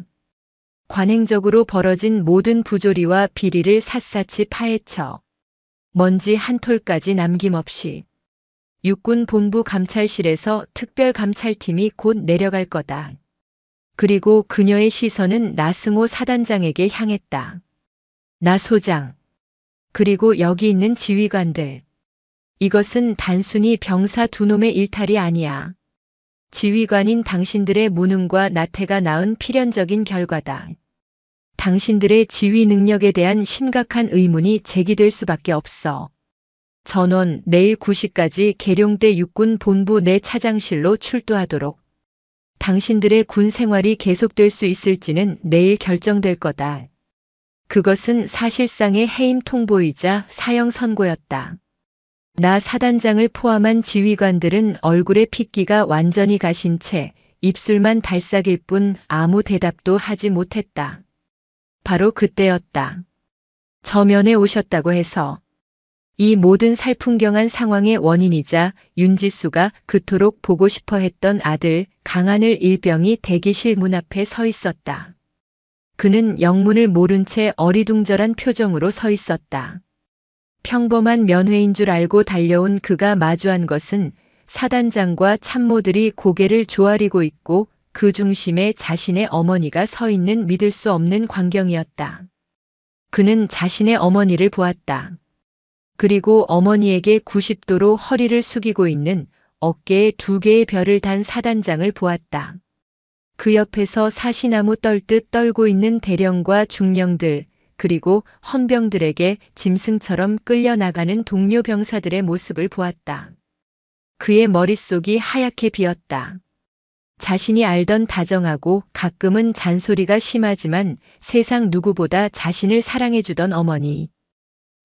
관행적으로 벌어진 모든 부조리와 비리를 샅샅이 파헤쳐. 먼지 한 톨까지 남김없이. 육군 본부 감찰실에서 특별감찰팀이 곧 내려갈 거다. 그리고 그녀의 시선은 나승호 사단장에게 향했다. 나 소장. 그리고 여기 있는 지휘관들. 이것은 단순히 병사 두 놈의 일탈이 아니야. 지휘관인 당신들의 무능과 나태가 낳은 필연적인 결과다. 당신들의 지휘 능력에 대한 심각한 의문이 제기될 수밖에 없어. 전원 내일 9시까지 계룡대 육군 본부 내 차장실로 출두하도록. 당신들의 군 생활이 계속될 수 있을지는 내일 결정될 거다. 그것은 사실상의 해임 통보이자 사형 선고였다. 나 사단장을 포함한 지휘관들은 얼굴에 핏기가 완전히 가신 채 입술만 달싹일 뿐 아무 대답도 하지 못했다. 바로 그때였다. 저면에 오셨다고 해서 이 모든 살풍경한 상황의 원인이자 윤지수가 그토록 보고 싶어 했던 아들 강하늘 일병이 대기실 문 앞에 서 있었다. 그는 영문을 모른 채 어리둥절한 표정으로 서 있었다. 평범한 면회인 줄 알고 달려온 그가 마주한 것은 사단장과 참모들이 고개를 조아리고 있고 그 중심에 자신의 어머니가 서 있는 믿을 수 없는 광경이었다. 그는 자신의 어머니를 보았다. 그리고 어머니에게 90도로 허리를 숙이고 있는 어깨에 2개의 별을 단 사단장을 보았다. 그 옆에서 사시나무 떨듯 떨고 있는 대령과 중령들, 그리고 헌병들에게 짐승처럼 끌려나가는 동료 병사들의 모습을 보았다. 그의 머릿속이 하얗게 비었다. 자신이 알던 다정하고 가끔은 잔소리가 심하지만 세상 누구보다 자신을 사랑해주던 어머니.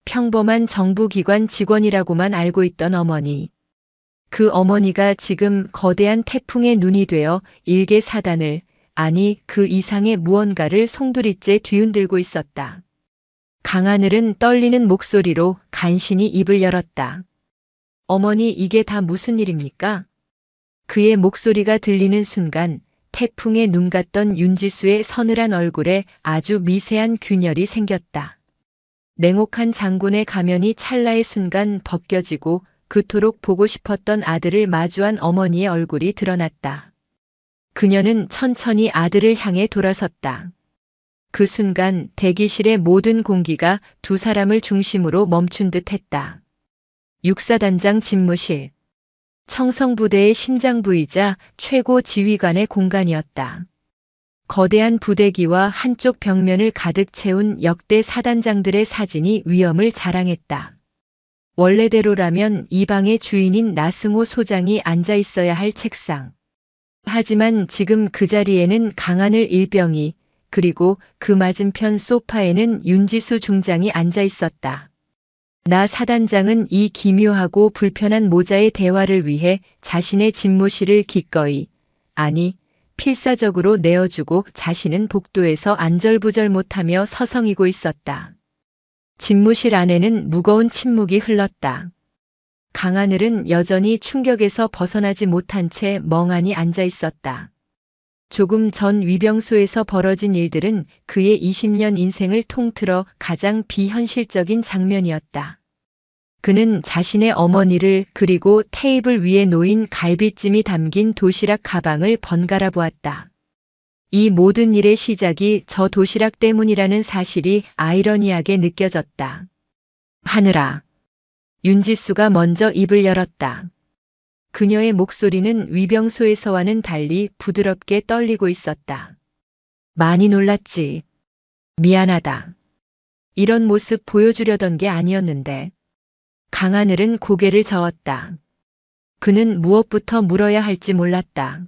평범한 정부기관 직원이라고만 알고 있던 어머니. 그 어머니가 지금 거대한 태풍의 눈이 되어 일개 사단을, 아니 그 이상의 무언가를 송두리째 뒤흔들고 있었다. 강하늘은 떨리는 목소리로 간신히 입을 열었다. 어머니, 이게 다 무슨 일입니까? 그의 목소리가 들리는 순간 태풍에 눈 같던 윤지수의 서늘한 얼굴에 아주 미세한 균열이 생겼다. 냉혹한 장군의 가면이 찰나의 순간 벗겨지고 그토록 보고 싶었던 아들을 마주한 어머니의 얼굴이 드러났다. 그녀는 천천히 아들을 향해 돌아섰다. 그 순간 대기실의 모든 공기가 두 사람을 중심으로 멈춘 듯 했다. 육사단장 집무실. 청성부대의 심장부이자 최고 지휘관의 공간이었다. 거대한 부대기와 한쪽 벽면을 가득 채운 역대 사단장들의 사진이 위엄을 자랑했다. 원래대로라면 이 방의 주인인 나승호 소장이 앉아 있어야 할 책상. 하지만 지금 그 자리에는 강하늘 일병이, 그리고 그 맞은편 소파에는 윤지수 중장이 앉아 있었다. 나 사단장은 이 기묘하고 불편한 모자의 대화를 위해 자신의 집무실을 기꺼이, 아니 필사적으로 내어주고 자신은 복도에서 안절부절 못하며 서성이고 있었다. 집무실 안에는 무거운 침묵이 흘렀다. 강하늘은 여전히 충격에서 벗어나지 못한 채 멍하니 앉아 있었다. 조금 전 위병소에서 벌어진 일들은 그의 20년 인생을 통틀어 가장 비현실적인 장면이었다. 그는 자신의 어머니를, 그리고 테이블 위에 놓인 갈비찜이 담긴 도시락 가방을 번갈아 보았다. 이 모든 일의 시작이 저 도시락 때문이라는 사실이 아이러니하게 느껴졌다. 하늘아. 윤지수가 먼저 입을 열었다. 그녀의 목소리는 위병소에서와는 달리 부드럽게 떨리고 있었다. 많이 놀랐지. 미안하다. 이런 모습 보여주려던 게 아니었는데. 강하늘은 고개를 저었다. 그는 무엇부터 물어야 할지 몰랐다.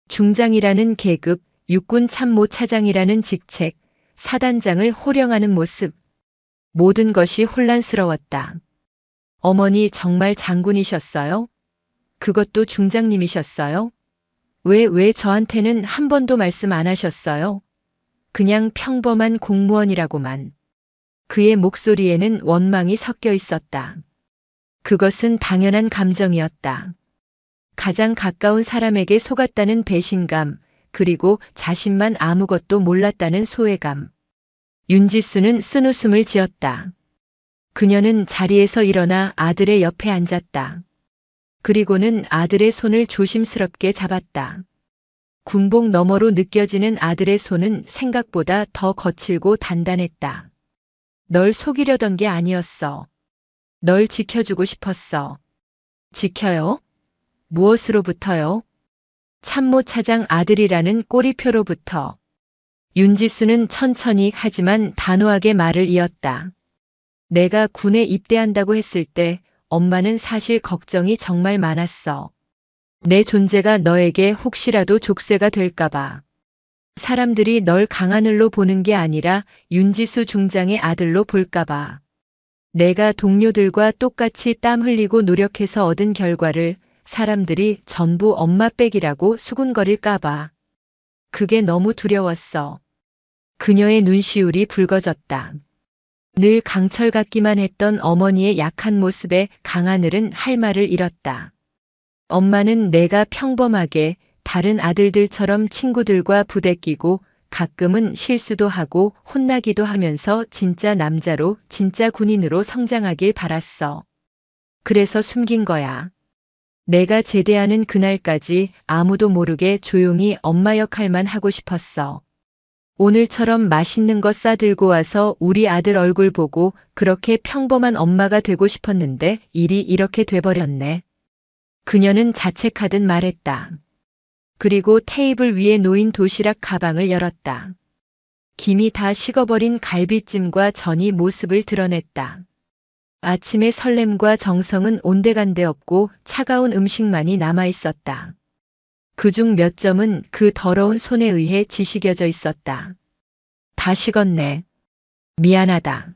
중장이라는 계급, 육군 참모 차장이라는 직책, 사단장을 호령하는 모습. 모든 것이 혼란스러웠다. 어머니 정말 장군이셨어요? 그것도 중장님이셨어요? 왜 저한테는 한 번도 말씀 안 하셨어요? 그냥 평범한 공무원이라고만. 그의 목소리에는 원망이 섞여 있었다. 그것은 당연한 감정이었다. 가장 가까운 사람에게 속았다는 배신감, 그리고 자신만 아무것도 몰랐다는 소외감. 윤지수는 쓴웃음을 지었다. 그녀는 자리에서 일어나 아들의 옆에 앉았다. 그리고는 아들의 손을 조심스럽게 잡았다. 군복 너머로 느껴지는 아들의 손은 생각보다 더 거칠고 단단했다. 널 속이려던 게 아니었어. 널 지켜주고 싶었어. 지켜요? 무엇으로부터요? 참모 차장 아들이라는 꼬리표로부터. 윤지수는 천천히 하지만 단호하게 말을 이었다. 내가 군에 입대한다고 했을 때 엄마는 사실 걱정이 정말 많았어. 내 존재가 너에게 혹시라도 족쇄가 될까봐. 사람들이 널 강하늘로 보는 게 아니라 윤지수 중장의 아들로 볼까봐. 내가 동료들과 똑같이 땀 흘리고 노력해서 얻은 결과를 사람들이 전부 엄마 빽이라고 수군거릴까봐. 그게 너무 두려웠어. 그녀의 눈시울이 붉어졌다. 늘 강철 같기만 했던 어머니의 약한 모습에 강하늘은 할 말을 잃었다. 엄마는 내가 평범하게 다른 아들들처럼 친구들과 부대끼고 가끔은 실수도 하고 혼나기도 하면서 진짜 남자로, 진짜 군인으로 성장하길 바랐어. 그래서 숨긴 거야. 내가 제대하는 그날까지 아무도 모르게 조용히 엄마 역할만 하고 싶었어. 오늘처럼 맛있는 거 싸들고 와서 우리 아들 얼굴 보고 그렇게 평범한 엄마가 되고 싶었는데 일이 이렇게 돼버렸네. 그녀는 자책하듯 말했다. 그리고 테이블 위에 놓인 도시락 가방을 열었다. 김이 다 식어버린 갈비찜과 전이 모습을 드러냈다. 아침의 설렘과 정성은 온데간데 없고 차가운 음식만이 남아있었다. 그중 몇 점은 그 더러운 손에 의해 지식여져 있었다. 다 식었네. 미안하다.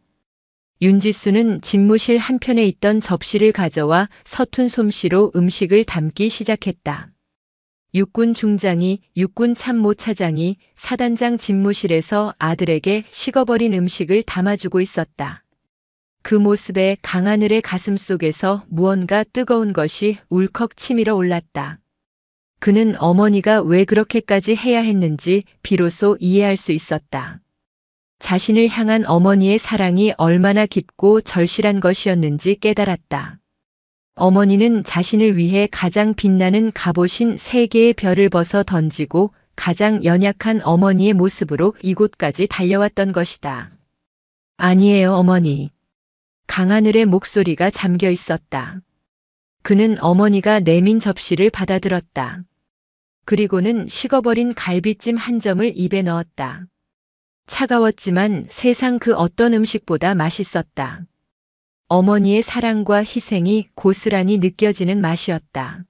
윤지수는 집무실 한편에 있던 접시를 가져와 서툰 솜씨로 음식을 담기 시작했다. 육군 중장이, 육군 참모 차장이 사단장 집무실에서 아들에게 식어버린 음식을 담아주고 있었다. 그 모습에 강하늘의 가슴 속에서 무언가 뜨거운 것이 울컥 치밀어 올랐다. 그는 어머니가 왜 그렇게까지 해야 했는지 비로소 이해할 수 있었다. 자신을 향한 어머니의 사랑이 얼마나 깊고 절실한 것이었는지 깨달았다. 어머니는 자신을 위해 가장 빛나는 갑옷인 3개의 별을 벗어 던지고 가장 연약한 어머니의 모습으로 이곳까지 달려왔던 것이다. 아니에요, 어머니. 강하늘의 목소리가 잠겨 있었다. 그는 어머니가 내민 접시를 받아들었다. 그리고는 식어버린 갈비찜 한 점을 입에 넣었다. 차가웠지만 세상 그 어떤 음식보다 맛있었다. 어머니의 사랑과 희생이 고스란히 느껴지는 맛이었다.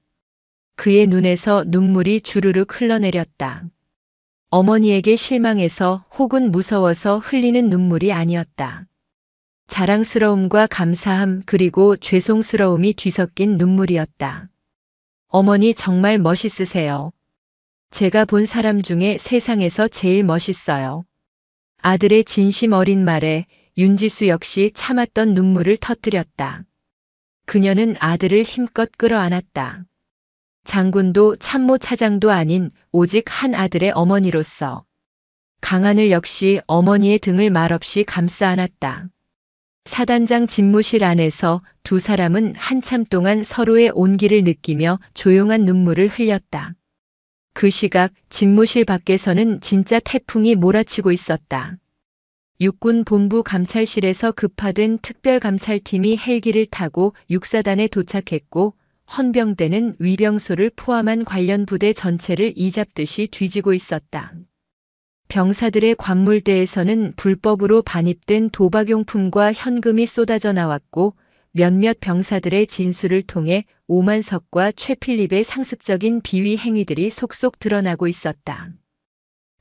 그의 눈에서 눈물이 주르륵 흘러내렸다. 어머니에게 실망해서 혹은 무서워서 흘리는 눈물이 아니었다. 자랑스러움과 감사함 그리고 죄송스러움이 뒤섞인 눈물이었다. 어머니 정말 멋있으세요. 제가 본 사람 중에 세상에서 제일 멋있어요. 아들의 진심 어린 말에 윤지수 역시 참았던 눈물을 터뜨렸다. 그녀는 아들을 힘껏 끌어안았다. 장군도 참모 차장도 아닌 오직 한 아들의 어머니로서. 강하늘 역시 어머니의 등을 말없이 감싸 안았다. 사단장 집무실 안에서 두 사람은 한참 동안 서로의 온기를 느끼며 조용한 눈물을 흘렸다. 그 시각 집무실 밖에서는 진짜 태풍이 몰아치고 있었다. 육군 본부 감찰실에서 급파된 특별감찰팀이 헬기를 타고 육사단에 도착했고 헌병대는 위병소를 포함한 관련 부대 전체를 이잡듯이 뒤지고 있었다. 병사들의 관물대에서는 불법으로 반입된 도박용품과 현금이 쏟아져 나왔고 몇몇 병사들의 진술을 통해 오만석과 최필립의 상습적인 비위 행위들이 속속 드러나고 있었다.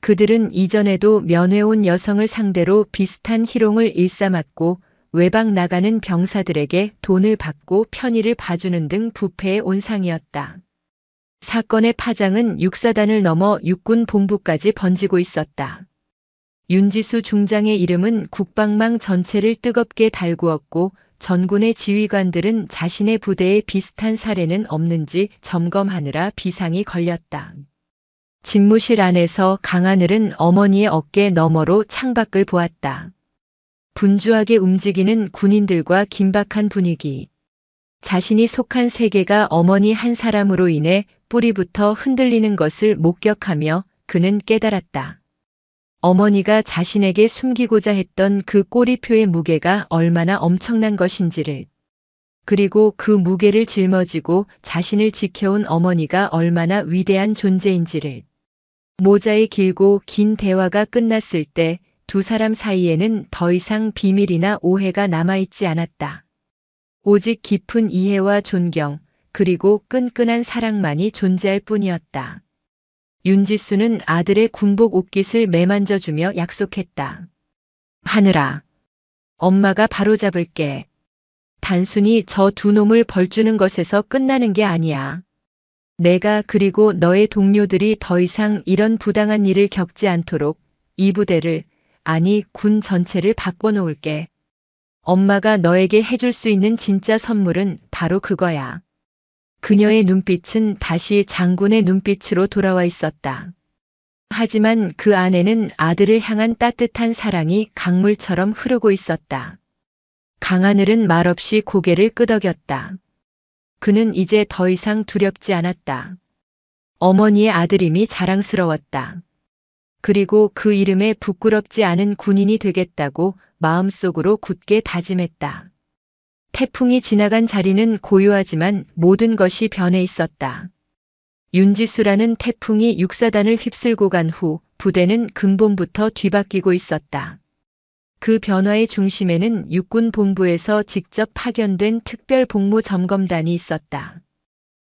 그들은 이전에도 면회온 여성을 상대로 비슷한 희롱을 일삼았고 외박 나가는 병사들에게 돈을 받고 편의를 봐주는 등 부패의 온상이었다. 사건의 파장은 육사단을 넘어 육군 본부까지 번지고 있었다. 윤지수 중장의 이름은 국방망 전체를 뜨겁게 달구었고 전군의 지휘관들은 자신의 부대에 비슷한 사례는 없는지 점검하느라 비상이 걸렸다. 집무실 안에서 강하늘은 어머니의 어깨 너머로 창밖을 보았다. 분주하게 움직이는 군인들과 긴박한 분위기. 자신이 속한 세계가 어머니 한 사람으로 인해 뿌리부터 흔들리는 것을 목격하며 그는 깨달았다. 어머니가 자신에게 숨기고자 했던 그 꼬리표의 무게가 얼마나 엄청난 것인지를, 그리고 그 무게를 짊어지고 자신을 지켜온 어머니가 얼마나 위대한 존재인지를. 모자의 길고 긴 대화가 끝났을 때 두 사람 사이에는 더 이상 비밀이나 오해가 남아있지 않았다. 오직 깊은 이해와 존경, 그리고 끈끈한 사랑만이 존재할 뿐이었다. 윤지수는 아들의 군복 옷깃을 매만져주며 약속했다. 하늘아, 엄마가 바로잡을게. 단순히 저 두 놈을 벌주는 것에서 끝나는 게 아니야. 내가 그리고 너의 동료들이 더 이상 이런 부당한 일을 겪지 않도록 이 부대를, 아니 군 전체를 바꿔놓을게. 엄마가 너에게 해줄 수 있는 진짜 선물은 바로 그거야. 그녀의 눈빛은 다시 장군의 눈빛으로 돌아와 있었다. 하지만 그 안에는 아들을 향한 따뜻한 사랑이 강물처럼 흐르고 있었다. 강하늘은 말없이 고개를 끄덕였다. 그는 이제 더 이상 두렵지 않았다. 어머니의 아들임이 자랑스러웠다. 그리고 그 이름에 부끄럽지 않은 군인이 되겠다고 마음속으로 굳게 다짐했다. 태풍이 지나간 자리는 고요하지만 모든 것이 변해 있었다. 윤지수라는 태풍이 육사단을 휩쓸고 간 후 부대는 근본부터 뒤바뀌고 있었다. 그 변화의 중심에는 육군 본부에서 직접 파견된 특별복무점검단이 있었다.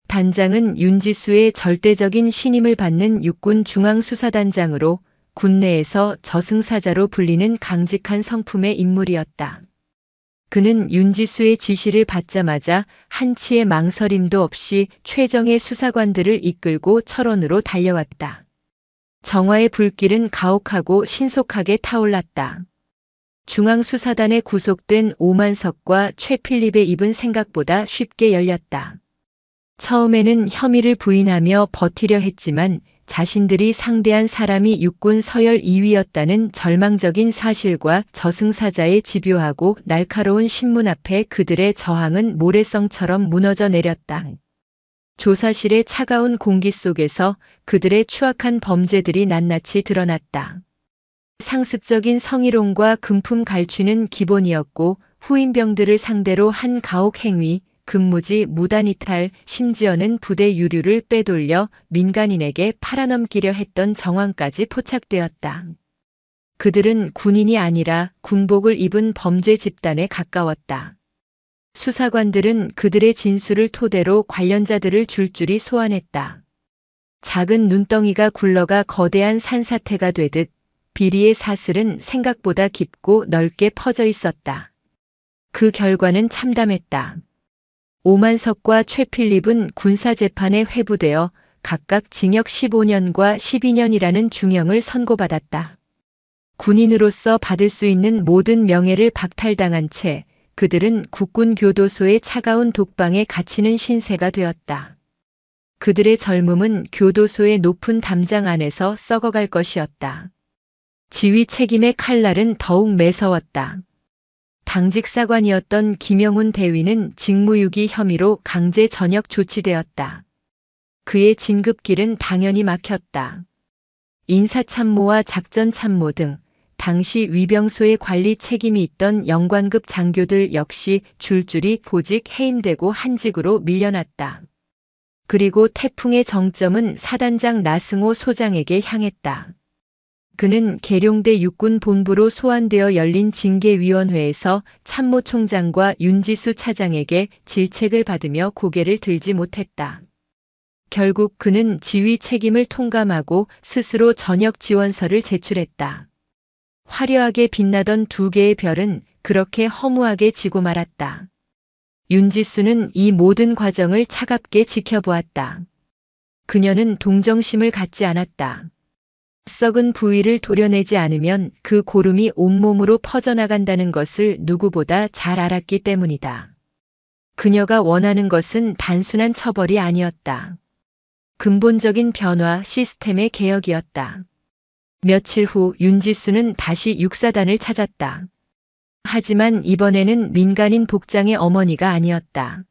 단장은 윤지수의 절대적인 신임을 받는 육군 중앙수사단장으로 군내에서 저승사자로 불리는 강직한 성품의 인물이었다. 그는 윤지수의 지시를 받자마자 한치의 망설임도 없이 최정예 수사관들을 이끌고 철원으로 달려왔다. 정화의 불길은 가혹하고 신속하게 타올랐다. 중앙수사단에 구속된 오만석과 최필립의 입은 생각보다 쉽게 열렸다. 처음에는 혐의를 부인하며 버티려 했지만 자신들이 상대한 사람이 육군 서열 2위였다는 절망적인 사실과 저승사자의 집요하고 날카로운 신문 앞에 그들의 저항은 모래성처럼 무너져 내렸다. 조사실의 차가운 공기 속에서 그들의 추악한 범죄들이 낱낱이 드러났다. 상습적인 성희롱과 금품 갈취는 기본이었고 후임병들을 상대로 한 가혹 행위, 근무지 무단 이탈, 심지어는 부대 유류를 빼돌려 민간인에게 팔아넘기려 했던 정황까지 포착되었다. 그들은 군인이 아니라 군복을 입은 범죄 집단에 가까웠다. 수사관들은 그들의 진술을 토대로 관련자들을 줄줄이 소환했다. 작은 눈덩이가 굴러가 거대한 산사태가 되듯 비리의 사슬은 생각보다 깊고 넓게 퍼져 있었다. 그 결과는 참담했다. 오만석과 최필립은 군사재판에 회부되어 각각 징역 15년과 12년이라는 중형을 선고받았다. 군인으로서 받을 수 있는 모든 명예를 박탈당한 채 그들은 국군교도소의 차가운 독방에 갇히는 신세가 되었다. 그들의 젊음은 교도소의 높은 담장 안에서 썩어갈 것이었다. 지휘 책임의 칼날은 더욱 매서웠다. 당직 사관이었던 김영훈 대위는 직무유기 혐의로 강제 전역 조치되었다. 그의 진급길은 당연히 막혔다. 인사참모와 작전참모 등 당시 위병소의 관리 책임이 있던 영관급 장교들 역시 줄줄이 보직 해임되고 한직으로 밀려났다. 그리고 태풍의 정점은 사단장 나승호 소장에게 향했다. 그는 계룡대 육군 본부로 소환되어 열린 징계위원회에서 참모총장과 윤지수 차장에게 질책을 받으며 고개를 들지 못했다. 결국 그는 지휘 책임을 통감하고 스스로 전역 지원서를 제출했다. 화려하게 빛나던 두 개의 별은 그렇게 허무하게 지고 말았다. 윤지수는 이 모든 과정을 차갑게 지켜보았다. 그녀는 동정심을 갖지 않았다. 썩은 부위를 도려내지 않으면 그 고름이 온몸으로 퍼져나간다는 것을 누구보다 잘 알았기 때문이다. 그녀가 원하는 것은 단순한 처벌이 아니었다. 근본적인 변화, 시스템의 개혁이었다. 며칠 후 윤지수는 다시 육사단을 찾았다. 하지만 이번에는 민간인 복장의 어머니가 아니었다.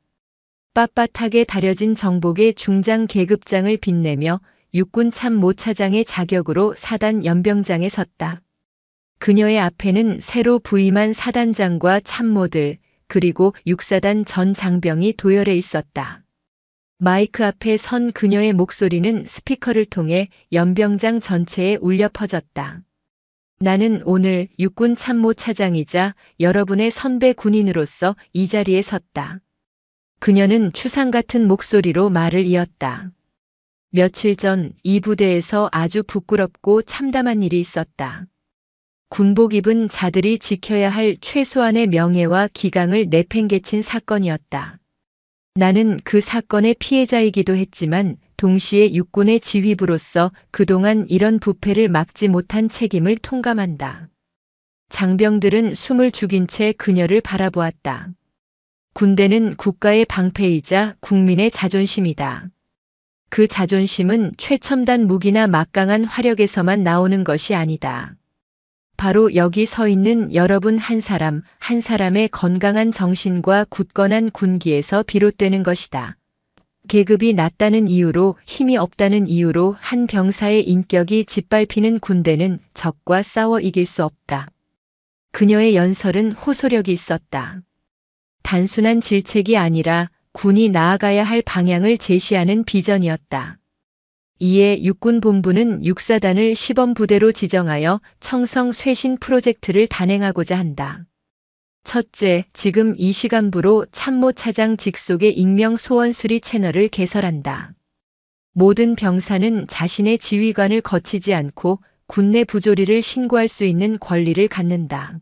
빳빳하게 다려진 정복의 중장 계급장을 빛내며 육군 참모차장의 자격으로 사단 연병장에 섰다. 그녀의 앞에는 새로 부임한 사단장과 참모들, 그리고 육사단 전 장병이 도열해 있었다. 마이크 앞에 선 그녀의 목소리는 스피커를 통해 연병장 전체에 울려 퍼졌다. 나는 오늘 육군 참모차장이자 여러분의 선배 군인으로서 이 자리에 섰다. 그녀는 추상 같은 목소리로 말을 이었다. 며칠 전 이 부대에서 아주 부끄럽고 참담한 일이 있었다. 군복 입은 자들이 지켜야 할 최소한의 명예와 기강을 내팽개친 사건이었다. 나는 그 사건의 피해자이기도 했지만 동시에 육군의 지휘부로서 그동안 이런 부패를 막지 못한 책임을 통감한다. 장병들은 숨을 죽인 채 그녀를 바라보았다. 군대는 국가의 방패이자 국민의 자존심이다. 그 자존심은 최첨단 무기나 막강한 화력에서만 나오는 것이 아니다. 바로 여기 서 있는 여러분 한 사람 한 사람의 건강한 정신과 굳건한 군기에서 비롯되는 것이다. 계급이 낮다는 이유로 힘이 없다는 이유로 한 병사의 인격이 짓밟히는 군대는 적과 싸워 이길 수 없다. 그녀의 연설은 호소력이 있었다. 단순한 질책이 아니라 군이 나아가야 할 방향을 제시하는 비전이었다. 이에 육군본부는 육사단을 시범부대로 지정하여 청성 쇄신 프로젝트를 단행하고자 한다. 첫째, 지금 이 시간부로 참모차장 직속의 익명 소원 수리 채널을 개설한다. 모든 병사는 자신의 지휘관을 거치지 않고 군내 부조리를 신고할 수 있는 권리를 갖는다.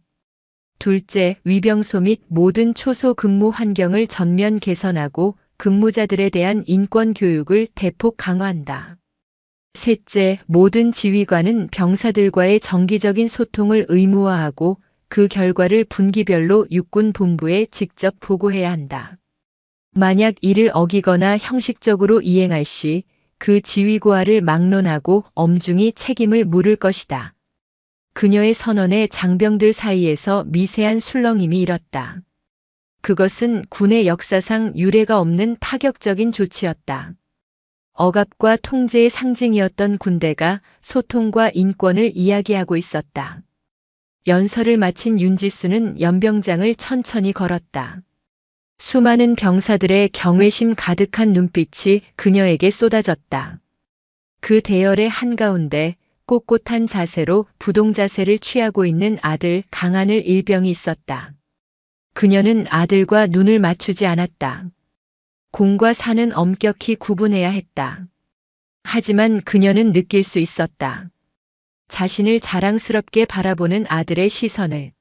둘째, 위병소 및 모든 초소 근무 환경을 전면 개선하고 근무자들에 대한 인권 교육을 대폭 강화한다. 셋째, 모든 지휘관은 병사들과의 정기적인 소통을 의무화하고 그 결과를 분기별로 육군 본부에 직접 보고해야 한다. 만약 이를 어기거나 형식적으로 이행할 시 그 지휘고하를 막론하고 엄중히 책임을 물을 것이다. 그녀의 선언에 장병들 사이에서 미세한 술렁임이 일었다. 그것은 군의 역사상 유례가 없는 파격적인 조치였다. 억압과 통제의 상징이었던 군대가 소통과 인권을 이야기하고 있었다. 연설을 마친 윤지수는 연병장을 천천히 걸었다. 수많은 병사들의 경외심 가득한 눈빛이 그녀에게 쏟아졌다. 그 대열의 한가운데 꼿꼿한 자세로 부동자세를 취하고 있는 아들 강하늘 일병이 있었다. 그녀는 아들과 눈을 맞추지 않았다. 공과 사는 엄격히 구분해야 했다. 하지만 그녀는 느낄 수 있었다. 자신을 자랑스럽게 바라보는 아들의 시선을.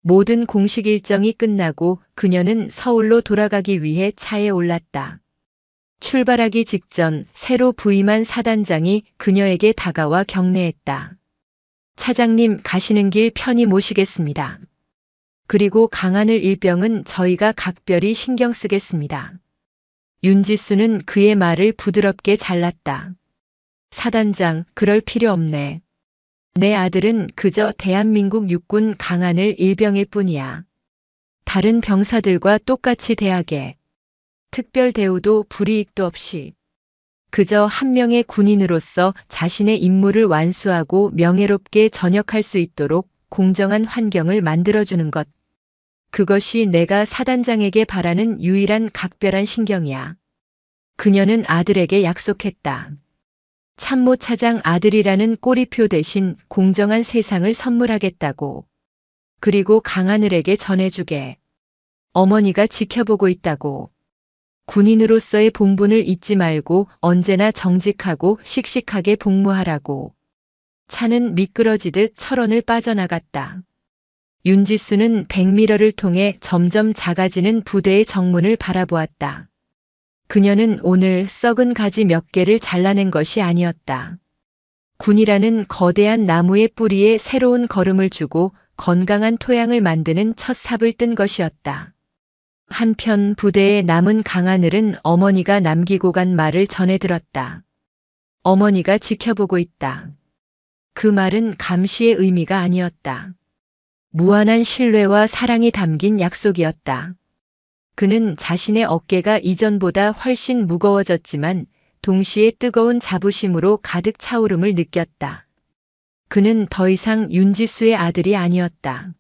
모든 공식 일정이 끝나고 그녀는 서울로 돌아가기 위해 차에 올랐다. 출발하기 직전 새로 부임한 사단장이 그녀에게 다가와 격려했다. 차장님, 가시는 길 편히 모시겠습니다. 그리고 강하늘 일병은 저희가 각별히 신경 쓰겠습니다. 윤지수는 그의 말을 부드럽게 잘랐다. 사단장, 그럴 필요 없네. 내 아들은 그저 대한민국 육군 강하늘 일병일 뿐이야. 다른 병사들과 똑같이 대하게. 특별 대우도 불이익도 없이. 그저 한 명의 군인으로서 자신의 임무를 완수하고 명예롭게 전역할 수 있도록 공정한 환경을 만들어주는 것. 그것이 내가 사단장에게 바라는 유일한 각별한 신경이야. 그녀는 아들에게 약속했다. 참모차장 아들이라는 꼬리표 대신 공정한 세상을 선물하겠다고. 그리고 강하늘에게 전해주게. 어머니가 지켜보고 있다고. 군인으로서의 본분을 잊지 말고 언제나 정직하고 씩씩하게 복무하라고. 차는 미끄러지듯 철원을 빠져나갔다. 윤지수는 백미러를 통해 점점 작아지는 부대의 정문을 바라보았다. 그녀는 오늘 썩은 가지 몇 개를 잘라낸 것이 아니었다. 군이라는 거대한 나무의 뿌리에 새로운 걸음을 주고 건강한 토양을 만드는 첫 삽을 뜬 것이었다. 한편 부대에 남은 강하늘은 어머니가 남기고 간 말을 전해 들었다. 어머니가 지켜보고 있다. 그 말은 감시의 의미가 아니었다. 무한한 신뢰와 사랑이 담긴 약속이었다. 그는 자신의 어깨가 이전보다 훨씬 무거워졌지만 동시에 뜨거운 자부심으로 가득 차오름을 느꼈다. 그는 더 이상 윤지수의 아들이 아니었다.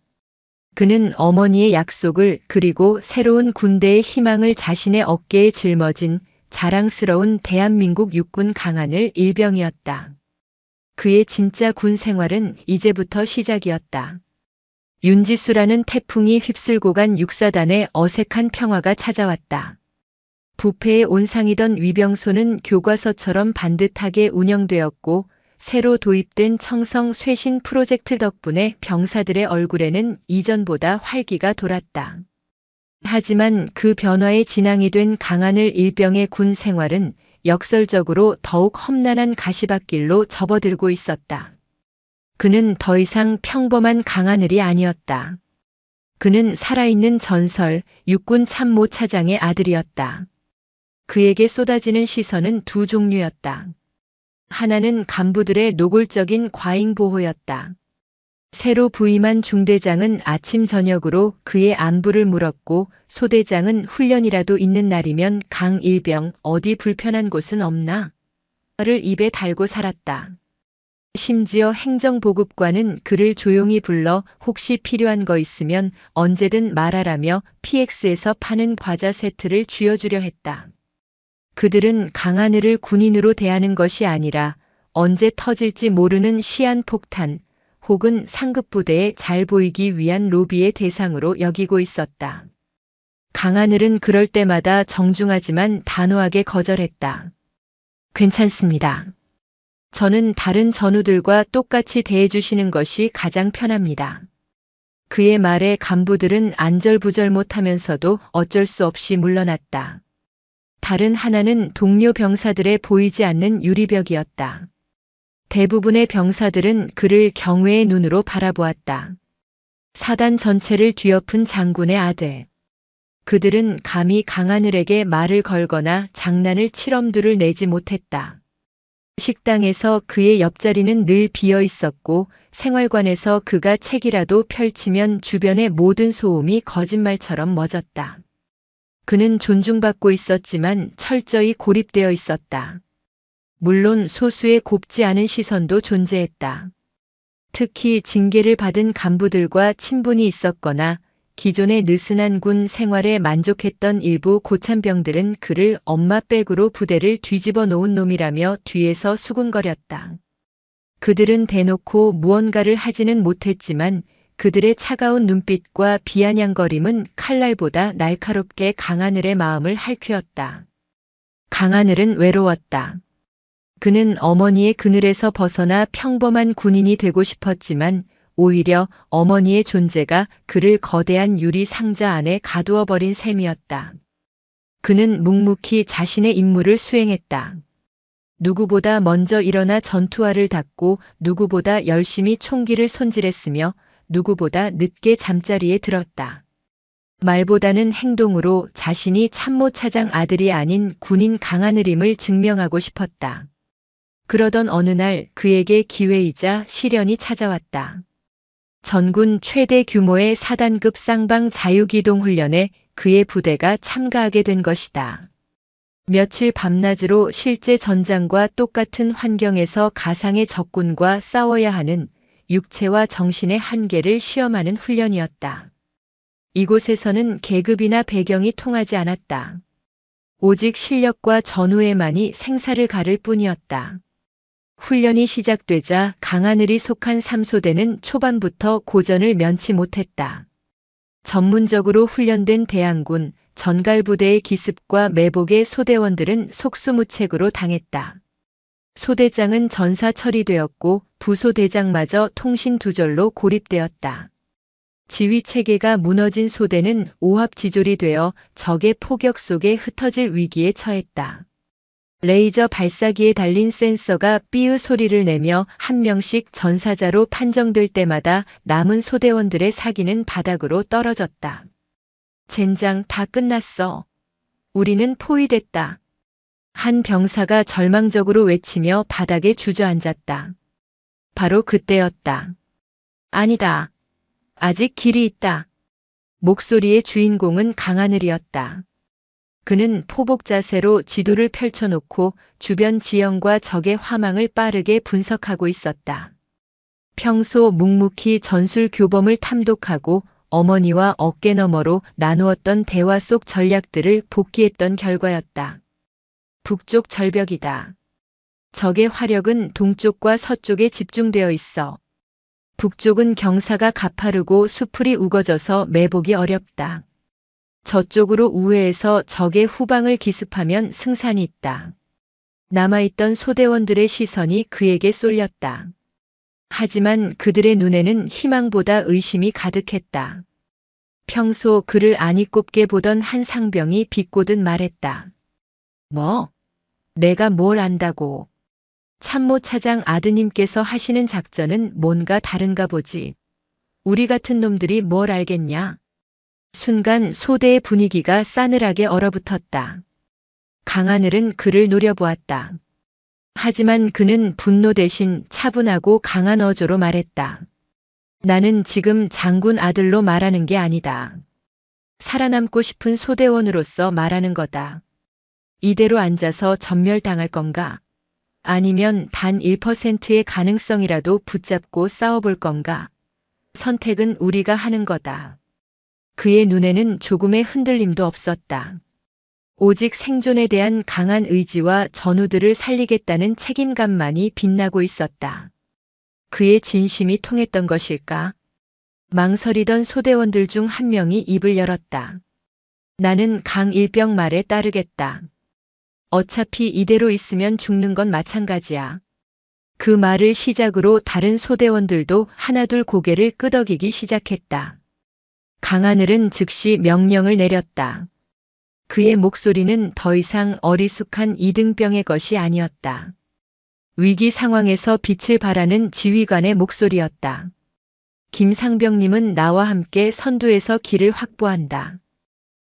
그는 어머니의 약속을 그리고 새로운 군대의 희망을 자신의 어깨에 짊어진 자랑스러운 대한민국 육군 강하늘 일병이었다. 그의 진짜 군 생활은 이제부터 시작이었다. 윤지수라는 태풍이 휩쓸고 간 육사단에 어색한 평화가 찾아왔다. 부패의 온상이던 위병소는 교과서처럼 반듯하게 운영되었고 새로 도입된 청성 쇄신 프로젝트 덕분에 병사들의 얼굴에는 이전보다 활기가 돌았다. 하지만 그 변화에 진앙이 된 강하늘 일병의 군 생활은 역설적으로 더욱 험난한 가시밭길로 접어들고 있었다. 그는 더 이상 평범한 강하늘이 아니었다. 그는 살아있는 전설, 육군 참모차장의 아들이었다. 그에게 쏟아지는 시선은 두 종류였다. 하나는 간부들의 노골적인 과잉 보호였다. 새로 부임한 중대장은 아침 저녁으로 그의 안부를 물었고 소대장은 훈련이라도 있는 날이면 강일병 어디 불편한 곳은 없나? 를 입에 달고 살았다. 심지어 행정보급관은 그를 조용히 불러 혹시 필요한 거 있으면 언제든 말하라며 PX에서 파는 과자 세트를 쥐어주려 했다. 그들은 강하늘을 군인으로 대하는 것이 아니라 언제 터질지 모르는 시한폭탄 혹은 상급부대에 잘 보이기 위한 로비의 대상으로 여기고 있었다. 강하늘은 그럴 때마다 정중하지만 단호하게 거절했다. 괜찮습니다. 저는 다른 전우들과 똑같이 대해주시는 것이 가장 편합니다. 그의 말에 간부들은 안절부절 못하면서도 어쩔 수 없이 물러났다. 다른 하나는 동료 병사들의 보이지 않는 유리벽이었다. 대부분의 병사들은 그를 경외의 눈으로 바라보았다. 사단 전체를 뒤엎은 장군의 아들. 그들은 감히 강하늘에게 말을 걸거나 장난을 칠 엄두를 내지 못했다. 식당에서 그의 옆자리는 늘 비어 있었고 생활관에서 그가 책이라도 펼치면 주변의 모든 소음이 거짓말처럼 멎었다. 그는 존중받고 있었지만 철저히 고립되어 있었다. 물론 소수의 곱지 않은 시선도 존재했다. 특히 징계를 받은 간부들과 친분이 있었거나 기존의 느슨한 군 생활에 만족했던 일부 고참병들은 그를 엄마 백으로 부대를 뒤집어 놓은 놈이라며 뒤에서 수군거렸다. 그들은 대놓고 무언가를 하지는 못했지만 그들의 차가운 눈빛과 비아냥거림은 칼날보다 날카롭게 강하늘의 마음을 핥히었다. 강하늘은 외로웠다. 그는 어머니의 그늘에서 벗어나 평범한 군인이 되고 싶었지만 오히려 어머니의 존재가 그를 거대한 유리 상자 안에 가두어 버린 셈이었다. 그는 묵묵히 자신의 임무를 수행했다. 누구보다 먼저 일어나 전투화를 닫고 누구보다 열심히 총기를 손질했으며 누구보다 늦게 잠자리에 들었다. 말보다는 행동으로 자신이 참모차장 아들이 아닌 군인 강하늘임을 증명하고 싶었다. 그러던 어느 날 그에게 기회이자 시련이 찾아왔다. 전군 최대 규모의 사단급 쌍방 자유기동 훈련에 그의 부대가 참가하게 된 것이다. 며칠 밤낮으로 실제 전장과 똑같은 환경에서 가상의 적군과 싸워야 하는 육체와 정신의 한계를 시험하는 훈련이었다. 이곳에서는 계급이나 배경이 통하지 않았다. 오직 실력과 전우에만이 생사를 가를 뿐이었다. 훈련이 시작되자 강하늘이 속한 3소대는 초반부터 고전을 면치 못했다. 전문적으로 훈련된 대항군, 전갈부대의 기습과 매복의 소대원들은 속수무책으로 당했다. 소대장은 전사 처리되었고 부소대장마저 통신두절로 고립되었다. 지휘체계가 무너진 소대는 오합지졸이 되어 적의 포격 속에 흩어질 위기에 처했다. 레이저 발사기에 달린 센서가 삐으 소리를 내며 한 명씩 전사자로 판정될 때마다 남은 소대원들의 사기는 바닥으로 떨어졌다. 젠장 다 끝났어. 우리는 포위됐다. 한 병사가 절망적으로 외치며 바닥에 주저앉았다. 바로 그때였다. 아니다. 아직 길이 있다. 목소리의 주인공은 강하늘이었다. 그는 포복 자세로 지도를 펼쳐놓고 주변 지형과 적의 화망을 빠르게 분석하고 있었다. 평소 묵묵히 전술 교범을 탐독하고 어머니와 어깨너머로 나누었던 대화 속 전략들을 복기했던 결과였다. 북쪽 절벽이다. 적의 화력은 동쪽과 서쪽에 집중되어 있어. 북쪽은 경사가 가파르고 수풀이 우거져서 매복이 어렵다. 저쪽으로 우회해서 적의 후방을 기습하면 승산이 있다. 남아있던 소대원들의 시선이 그에게 쏠렸다. 하지만 그들의 눈에는 희망보다 의심이 가득했다. 평소 그를 아니 꼽게 보던 한 상병이 비꼬듯 말했다. 뭐? 내가 뭘 안다고. 참모차장 아드님께서 하시는 작전은 뭔가 다른가 보지. 우리 같은 놈들이 뭘 알겠냐? 순간 소대의 분위기가 싸늘하게 얼어붙었다. 강하늘은 그를 노려보았다. 하지만 그는 분노 대신 차분하고 강한 어조로 말했다. 나는 지금 장군 아들로 말하는 게 아니다. 살아남고 싶은 소대원으로서 말하는 거다. 이대로 앉아서 전멸당할 건가? 아니면 단 1%의 가능성이라도 붙잡고 싸워볼 건가? 선택은 우리가 하는 거다. 그의 눈에는 조금의 흔들림도 없었다. 오직 생존에 대한 강한 의지와 전우들을 살리겠다는 책임감만이 빛나고 있었다. 그의 진심이 통했던 것일까? 망설이던 소대원들 중 한 명이 입을 열었다. 나는 강일병 말에 따르겠다. 어차피 이대로 있으면 죽는 건 마찬가지야. 그 말을 시작으로 다른 소대원들도 하나둘 고개를 끄덕이기 시작했다. 강하늘은 즉시 명령을 내렸다. 그의 목소리는 더 이상 어리숙한 이등병의 것이 아니었다. 위기 상황에서 빛을 발하는 지휘관의 목소리였다. 김상병님은 나와 함께 선두에서 길을 확보한다.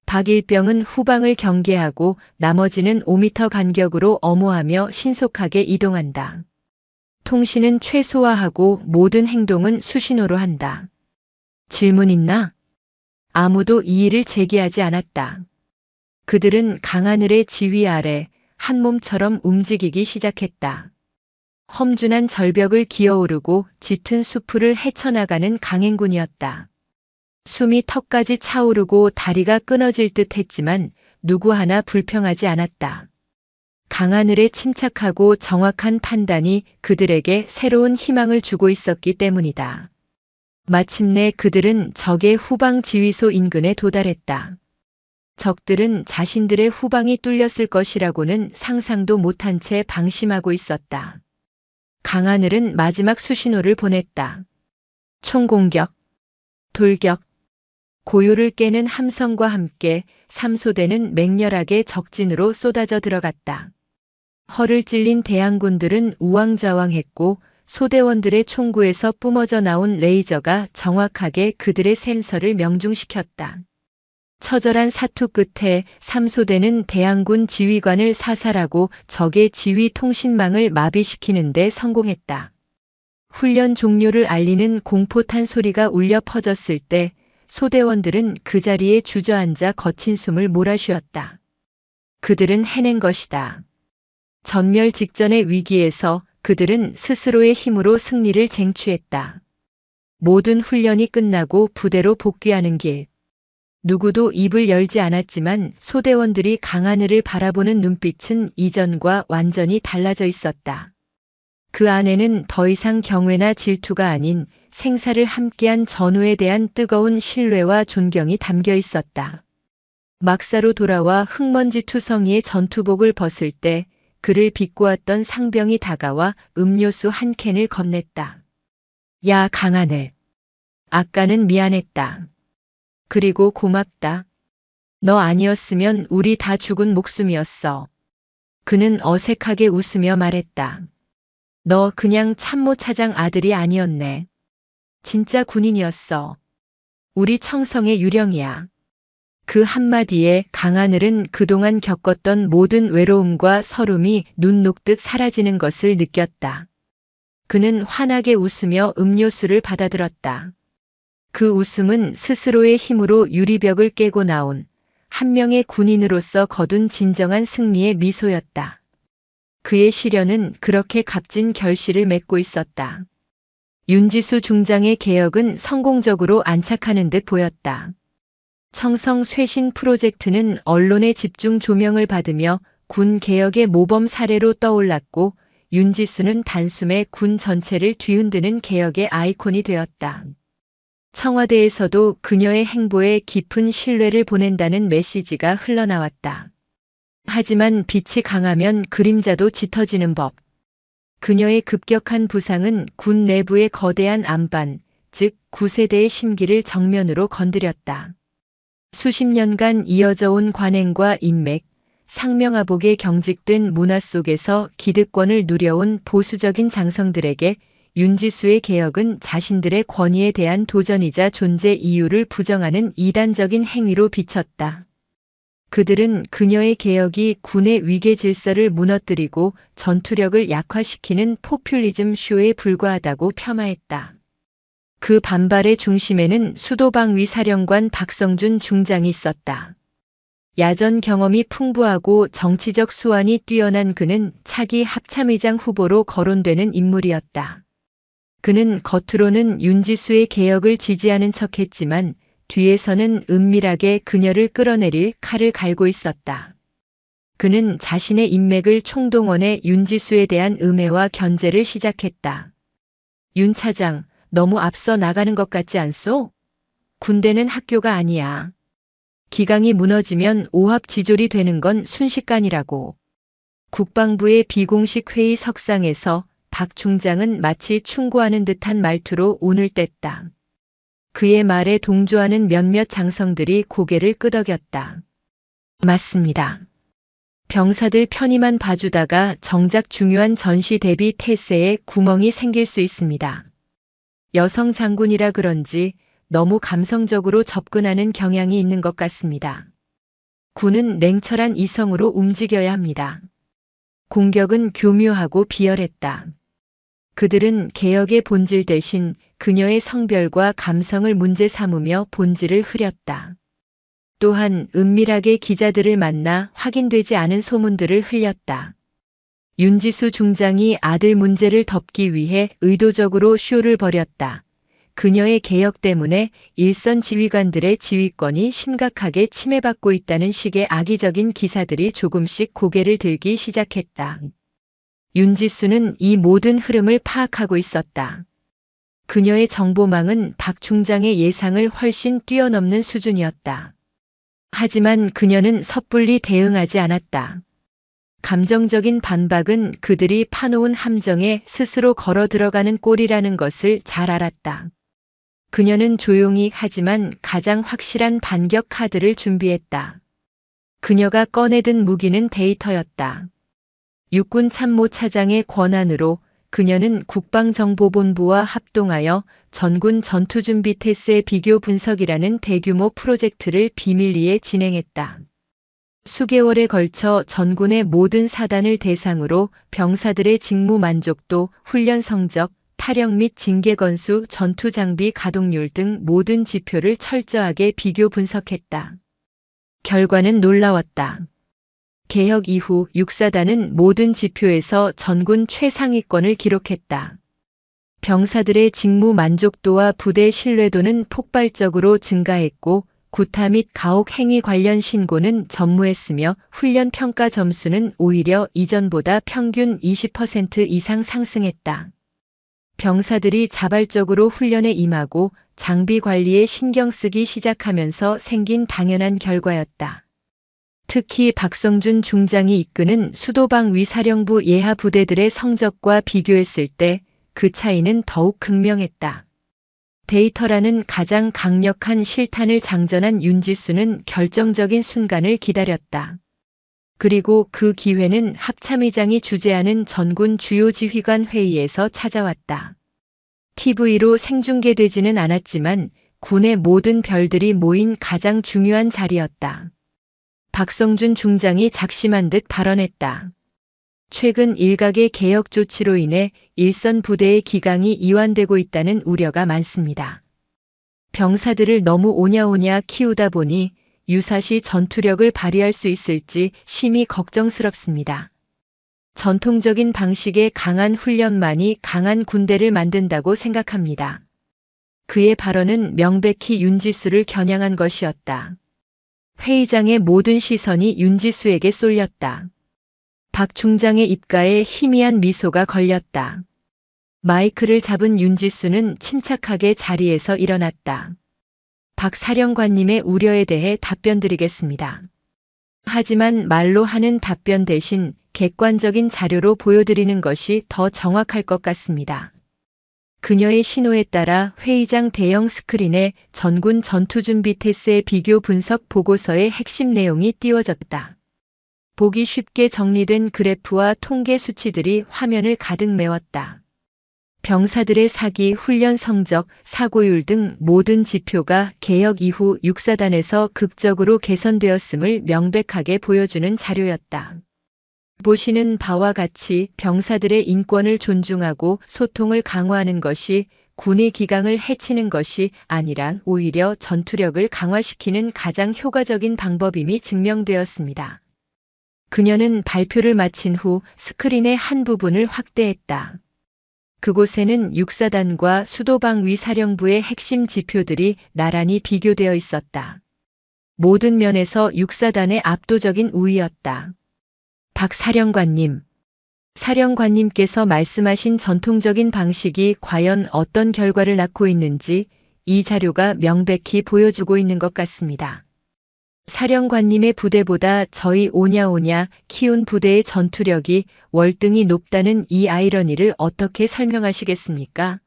박일병은 후방을 경계하고 나머지는 5m 간격으로 엄호하며 신속하게 이동한다. 통신은 최소화하고 모든 행동은 수신호로 한다. 질문 있나? 아무도 이의를 제기하지 않았다. 그들은 강하늘의 지휘 아래 한 몸처럼 움직이기 시작했다. 험준한 절벽을 기어오르고 짙은 수풀을 헤쳐나가는 강행군이었다. 숨이 턱까지 차오르고 다리가 끊어질 듯 했지만 누구 하나 불평하지 않았다. 강하늘의 침착하고 정확한 판단이 그들에게 새로운 희망을 주고 있었기 때문이다. 마침내 그들은 적의 후방 지휘소 인근에 도달했다. 적들은 자신들의 후방이 뚫렸을 것이라고는 상상도 못한 채 방심하고 있었다. 강하늘은 마지막 수신호를 보냈다. 총공격, 돌격, 고요를 깨는 함성과 함께 3소대는 맹렬하게 적진으로 쏟아져 들어갔다. 허를 찔린 대항군들은 우왕좌왕했고 소대원들의 총구에서 뿜어져 나온 레이저가 정확하게 그들의 센서를 명중시켰다. 처절한 사투 끝에 3소대는 대항군 지휘관을 사살하고 적의 지휘 통신망을 마비시키는 데 성공했다. 훈련 종료를 알리는 공포탄 소리가 울려 퍼졌을 때 소대원들은 그 자리에 주저앉아 거친 숨을 몰아쉬었다. 그들은 해낸 것이다. 전멸 직전의 위기에서 그들은 스스로의 힘으로 승리를 쟁취했다. 모든 훈련이 끝나고 부대로 복귀하는 길. 누구도 입을 열지 않았지만 소대원들이 강하늘을 바라보는 눈빛은 이전과 완전히 달라져 있었다. 그 안에는 더 이상 경외나 질투가 아닌 생사를 함께한 전우에 대한 뜨거운 신뢰와 존경이 담겨 있었다. 막사로 돌아와 흙먼지 투성이의 전투복을 벗을 때 그를 비꼬았던 상병이 다가와 음료수 한 캔을 건넸다. 야, 강하늘. 아까는 미안했다. 그리고 고맙다. 너 아니었으면 우리 다 죽은 목숨이었어. 그는 어색하게 웃으며 말했다. 너 그냥 참모차장 아들이 아니었네. 진짜 군인이었어. 우리 청성의 유령이야. 그 한마디에 강하늘은 그동안 겪었던 모든 외로움과 서름이 눈 녹듯 사라지는 것을 느꼈다. 그는 환하게 웃으며 음료수를 받아들었다. 그 웃음은 스스로의 힘으로 유리벽을 깨고 나온 한 명의 군인으로서 거둔 진정한 승리의 미소였다. 그의 시련은 그렇게 값진 결실을 맺고 있었다. 윤지수 중장의 개혁은 성공적으로 안착하는 듯 보였다. 청성 쇄신 프로젝트는 언론의 집중 조명을 받으며 군 개혁의 모범 사례로 떠올랐고 윤지수는 단숨에 군 전체를 뒤흔드는 개혁의 아이콘이 되었다. 청와대에서도 그녀의 행보에 깊은 신뢰를 보낸다는 메시지가 흘러나왔다. 하지만 빛이 강하면 그림자도 짙어지는 법. 그녀의 급격한 부상은 군 내부의 거대한 안반, 즉 9세대의 심기를 정면으로 건드렸다. 수십 년간 이어져 온 관행과 인맥, 상명하복에 경직된 문화 속에서 기득권을 누려온 보수적인 장성들에게 윤지수의 개혁은 자신들의 권위에 대한 도전이자 존재 이유를 부정하는 이단적인 행위로 비쳤다. 그들은 그녀의 개혁이 군의 위계 질서를 무너뜨리고 전투력을 약화시키는 포퓰리즘 쇼에 불과하다고 폄하했다. 그 반발의 중심에는 수도방위 사령관 박성준 중장이 있었다. 야전 경험이 풍부하고 정치적 수완이 뛰어난 그는 차기 합참의장 후보로 거론되는 인물이었다. 그는 겉으로는 윤지수의 개혁을 지지하는 척했지만 뒤에서는 은밀하게 그녀를 끌어내릴 칼을 갈고 있었다. 그는 자신의 인맥을 총동원해 윤지수에 대한 음해와 견제를 시작했다. 윤 차장, 너무 앞서 나가는 것 같지 않소? 군대는 학교가 아니야. 기강이 무너지면 오합지졸이 되는 건 순식간이라고. 국방부의 비공식 회의 석상에서 박 중장은 마치 충고하는 듯한 말투로 운을 뗐다. 그의 말에 동조하는 몇몇 장성들이 고개를 끄덕였다. 맞습니다. 병사들 편의만 봐주다가 정작 중요한 전시 대비 태세에 구멍이 생길 수 있습니다. 여성 장군이라 그런지 너무 감성적으로 접근하는 경향이 있는 것 같습니다. 군은 냉철한 이성으로 움직여야 합니다. 공격은 교묘하고 비열했다. 그들은 개혁의 본질 대신 그녀의 성별과 감성을 문제 삼으며 본질을 흐렸다. 또한 은밀하게 기자들을 만나 확인되지 않은 소문들을 흘렸다. 윤지수 중장이 아들 문제를 덮기 위해 의도적으로 쇼를 벌였다. 그녀의 개혁 때문에 일선 지휘관들의 지휘권이 심각하게 침해받고 있다는 식의 악의적인 기사들이 조금씩 고개를 들기 시작했다. 윤지수는 이 모든 흐름을 파악하고 있었다. 그녀의 정보망은 박 중장의 예상을 훨씬 뛰어넘는 수준이었다. 하지만 그녀는 섣불리 대응하지 않았다. 감정적인 반박은 그들이 파놓은 함정에 스스로 걸어 들어가는 꼴이라는 것을 잘 알았다. 그녀는 조용히 하지만 가장 확실한 반격 카드를 준비했다. 그녀가 꺼내든 무기는 데이터였다. 육군 참모차장의 권한으로 그녀는 국방정보본부와 합동하여 전군 전투준비 태세 비교 분석이라는 대규모 프로젝트를 비밀리에 진행했다. 수개월에 걸쳐 전군의 모든 사단을 대상으로 병사들의 직무 만족도, 훈련 성적, 타력 및 징계 건수, 전투 장비 가동률 등 모든 지표를 철저하게 비교 분석했다. 결과는 놀라웠다. 개혁 이후 육사단은 모든 지표에서 전군 최상위권을 기록했다. 병사들의 직무 만족도와 부대 신뢰도는 폭발적으로 증가했고 구타 및 가혹 행위 관련 신고는 전무했으며 훈련 평가 점수는 오히려 이전보다 평균 20% 이상 상승했다. 병사들이 자발적으로 훈련에 임하고 장비 관리에 신경 쓰기 시작하면서 생긴 당연한 결과였다. 특히 박성준 중장이 이끄는 수도방위 사령부 예하 부대들의 성적과 비교했을 때 그 차이는 더욱 극명했다. 데이터라는 가장 강력한 실탄을 장전한 윤지수는 결정적인 순간을 기다렸다. 그리고 그 기회는 합참의장이 주재하는 전군 주요 지휘관 회의에서 찾아왔다. TV로 생중계되지는 않았지만 군의 모든 별들이 모인 가장 중요한 자리였다. 박성준 중장이 작심한 듯 발언했다. 최근 일각의 개혁 조치로 인해 일선 부대의 기강이 이완되고 있다는 우려가 많습니다. 병사들을 너무 오냐오냐 키우다 보니 유사시 전투력을 발휘할 수 있을지 심히 걱정스럽습니다. 전통적인 방식의 강한 훈련만이 강한 군대를 만든다고 생각합니다. 그의 발언은 명백히 윤지수를 겨냥한 것이었다. 회의장의 모든 시선이 윤지수에게 쏠렸다. 박 중장의 입가에 희미한 미소가 걸렸다. 마이크를 잡은 윤지수는 침착하게 자리에서 일어났다. 박 사령관님의 우려에 대해 답변드리겠습니다. 하지만 말로 하는 답변 대신 객관적인 자료로 보여드리는 것이 더 정확할 것 같습니다. 그녀의 신호에 따라 회의장 대형 스크린에 전군 전투준비 태세 비교 분석 보고서의 핵심 내용이 띄워졌다. 보기 쉽게 정리된 그래프와 통계 수치들이 화면을 가득 메웠다. 병사들의 사기, 훈련 성적, 사고율 등 모든 지표가 개혁 이후 육사단에서 극적으로 개선되었음을 명백하게 보여주는 자료였다. 보시는 바와 같이 병사들의 인권을 존중하고 소통을 강화하는 것이 군의 기강을 해치는 것이 아니라 오히려 전투력을 강화시키는 가장 효과적인 방법임이 증명되었습니다. 그녀는 발표를 마친 후 스크린의 한 부분을 확대했다. 그곳에는 육사단과 수도방위 사령부의 핵심 지표들이 나란히 비교되어 있었다. 모든 면에서 육사단의 압도적인 우위였다. 박 사령관님. 사령관님께서 말씀하신 전통적인 방식이 과연 어떤 결과를 낳고 있는지 이 자료가 명백히 보여주고 있는 것 같습니다. 사령관님의 부대보다 저희 오냐오냐 키운 부대의 전투력이 월등히 높다는 이 아이러니를 어떻게 설명하시겠습니까?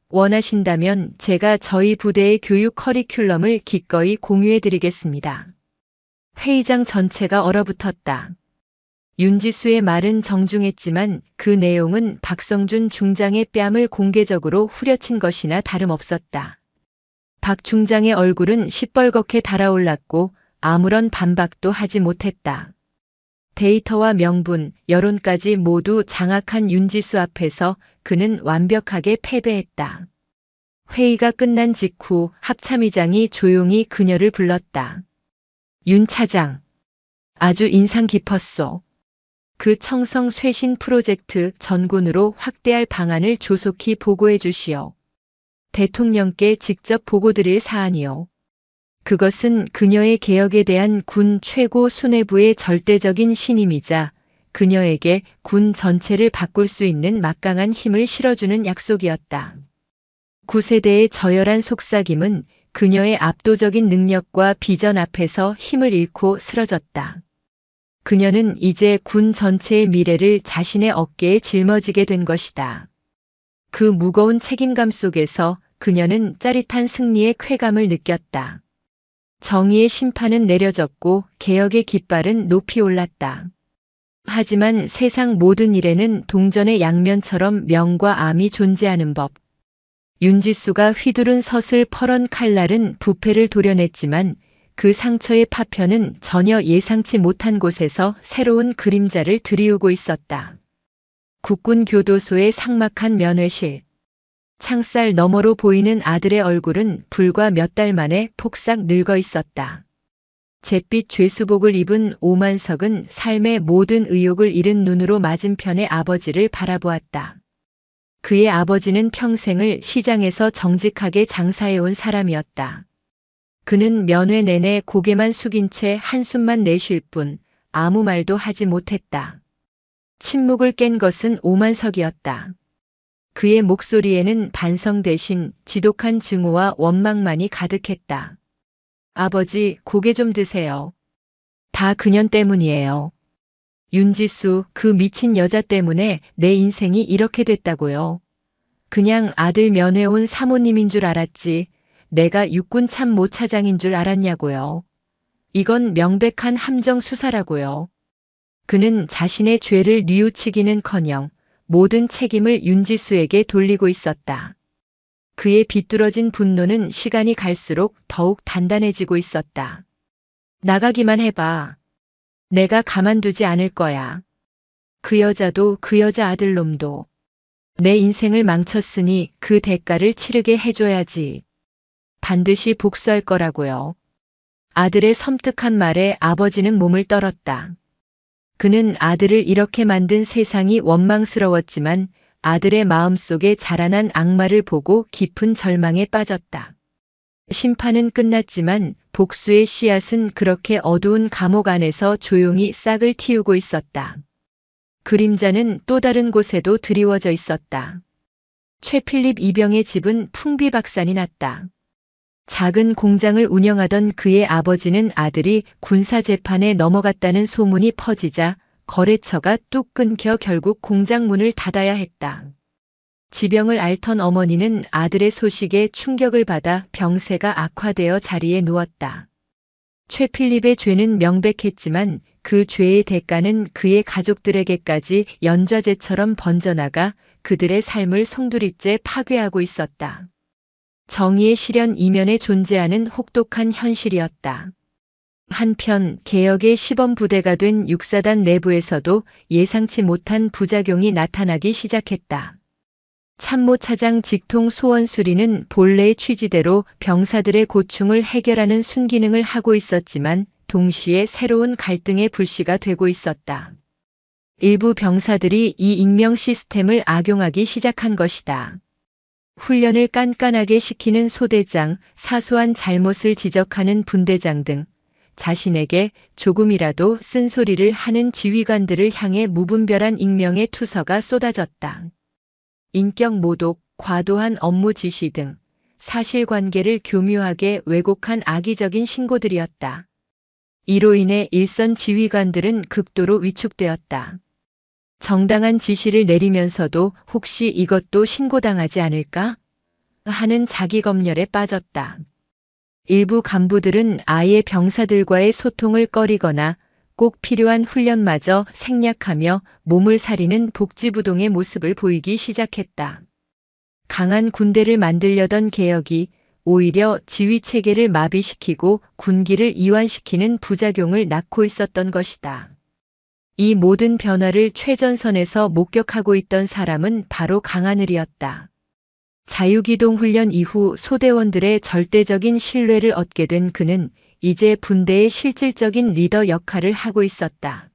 원하신다면 제가 저희 부대의 교육 커리큘럼을 기꺼이 공유해 드리겠습니다. 회의장 전체가 얼어붙었다. 윤지수의 말은 정중했지만 그 내용은 박성준 중장의 뺨을 공개적으로 후려친 것이나 다름없었다. 박 중장의 얼굴은 시뻘겋게 달아올랐고 아무런 반박도 하지 못했다. 데이터와 명분, 여론까지 모두 장악한 윤지수 앞에서 그는 완벽하게 패배했다. 회의가 끝난 직후 합참의장이 조용히 그녀를 불렀다. 윤 차장. 아주 인상 깊었소. 그 청성 쇄신 프로젝트 전군으로 확대할 방안을 조속히 보고해 주시오. 대통령께 직접 보고드릴 사안이요. 그것은 그녀의 개혁에 대한 군 최고 수뇌부의 절대적인 신임이자 그녀에게 군 전체를 바꿀 수 있는 막강한 힘을 실어주는 약속이었다. 9세대의 저열한 속삭임은 그녀의 압도적인 능력과 비전 앞에서 힘을 잃고 쓰러졌다. 그녀는 이제 군 전체의 미래를 자신의 어깨에 짊어지게 된 것이다. 그 무거운 책임감 속에서 그녀는 짜릿한 승리의 쾌감을 느꼈다. 정의의 심판은 내려졌고 개혁의 깃발은 높이 올랐다. 하지만 세상 모든 일에는 동전의 양면처럼 명과 암이 존재하는 법. 윤지수가 휘두른 섯을 펄은 칼날은 부패를 도려냈지만 그 상처의 파편은 전혀 예상치 못한 곳에서 새로운 그림자를 들이우고 있었다. 국군 교도소의 삭막한 면회실. 창살 너머로 보이는 아들의 얼굴은 불과 몇 달 만에 폭삭 늙어 있었다. 잿빛 죄수복을 입은 오만석은 삶의 모든 의욕을 잃은 눈으로 맞은편의 아버지를 바라보았다. 그의 아버지는 평생을 시장에서 정직하게 장사해온 사람이었다. 그는 면회 내내 고개만 숙인 채 한숨만 내쉴 뿐 아무 말도 하지 못했다. 침묵을 깬 것은 오만석이었다. 그의 목소리에는 반성 대신 지독한 증오와 원망만이 가득했다. 아버지, 고개 좀 드세요. 다 그년 때문이에요. 윤지수, 그 미친 여자 때문에 내 인생이 이렇게 됐다고요. 그냥 아들 면회 온 사모님인 줄 알았지. 내가 육군 참모차장인 줄 알았냐고요. 이건 명백한 함정 수사라고요. 그는 자신의 죄를 뉘우치기는커녕 모든 책임을 윤지수에게 돌리고 있었다. 그의 비뚤어진 분노는 시간이 갈수록 더욱 단단해지고 있었다. 나가기만 해봐. 내가 가만두지 않을 거야. 그 여자도 그 여자 아들놈도. 내 인생을 망쳤으니 그 대가를 치르게 해줘야지. 반드시 복수할 거라고요. 아들의 섬뜩한 말에 아버지는 몸을 떨었다. 그는 아들을 이렇게 만든 세상이 원망스러웠지만 아들의 마음속에 자라난 악마를 보고 깊은 절망에 빠졌다. 심판은 끝났지만 복수의 씨앗은 그렇게 어두운 감옥 안에서 조용히 싹을 틔우고 있었다. 그림자는 또 다른 곳에도 드리워져 있었다. 최필립 이병의 집은 풍비박산이 났다. 작은 공장을 운영하던 그의 아버지는 아들이 군사재판에 넘어갔다는 소문이 퍼지자 거래처가 뚝 끊겨 결국 공장 문을 닫아야 했다. 지병을 앓던 어머니는 아들의 소식에 충격을 받아 병세가 악화되어 자리에 누웠다. 최필립의 죄는 명백했지만 그 죄의 대가는 그의 가족들에게까지 연좌제처럼 번져나가 그들의 삶을 송두리째 파괴하고 있었다. 정의의 실현 이면에 존재하는 혹독한 현실이었다. 한편 개혁의 시범부대가 된 육사단 내부에서도 예상치 못한 부작용이 나타나기 시작했다. 참모차장 직통 소원수리는 본래의 취지대로 병사들의 고충을 해결하는 순기능을 하고 있었지만 동시에 새로운 갈등의 불씨가 되고 있었다. 일부 병사들이 이 익명 시스템을 악용하기 시작한 것이다. 훈련을 깐깐하게 시키는 소대장, 사소한 잘못을 지적하는 분대장 등 자신에게 조금이라도 쓴소리를 하는 지휘관들을 향해 무분별한 익명의 투서가 쏟아졌다. 인격 모독, 과도한 업무 지시 등 사실관계를 교묘하게 왜곡한 악의적인 신고들이었다. 이로 인해 일선 지휘관들은 극도로 위축되었다. 정당한 지시를 내리면서도 혹시 이것도 신고당하지 않을까 하는 자기검열에 빠졌다. 일부 간부들은 아예 병사들과의 소통을 꺼리거나 꼭 필요한 훈련마저 생략하며 몸을 사리는 복지부동의 모습을 보이기 시작했다. 강한 군대를 만들려던 개혁이 오히려 지휘체계를 마비시키고 군기를 이완시키는 부작용을 낳고 있었던 것이다. 이 모든 변화를 최전선에서 목격하고 있던 사람은 바로 강하늘이었다. 자유기동 훈련 이후 소대원들의 절대적인 신뢰를 얻게 된 그는 이제 분대의 실질적인 리더 역할을 하고 있었다.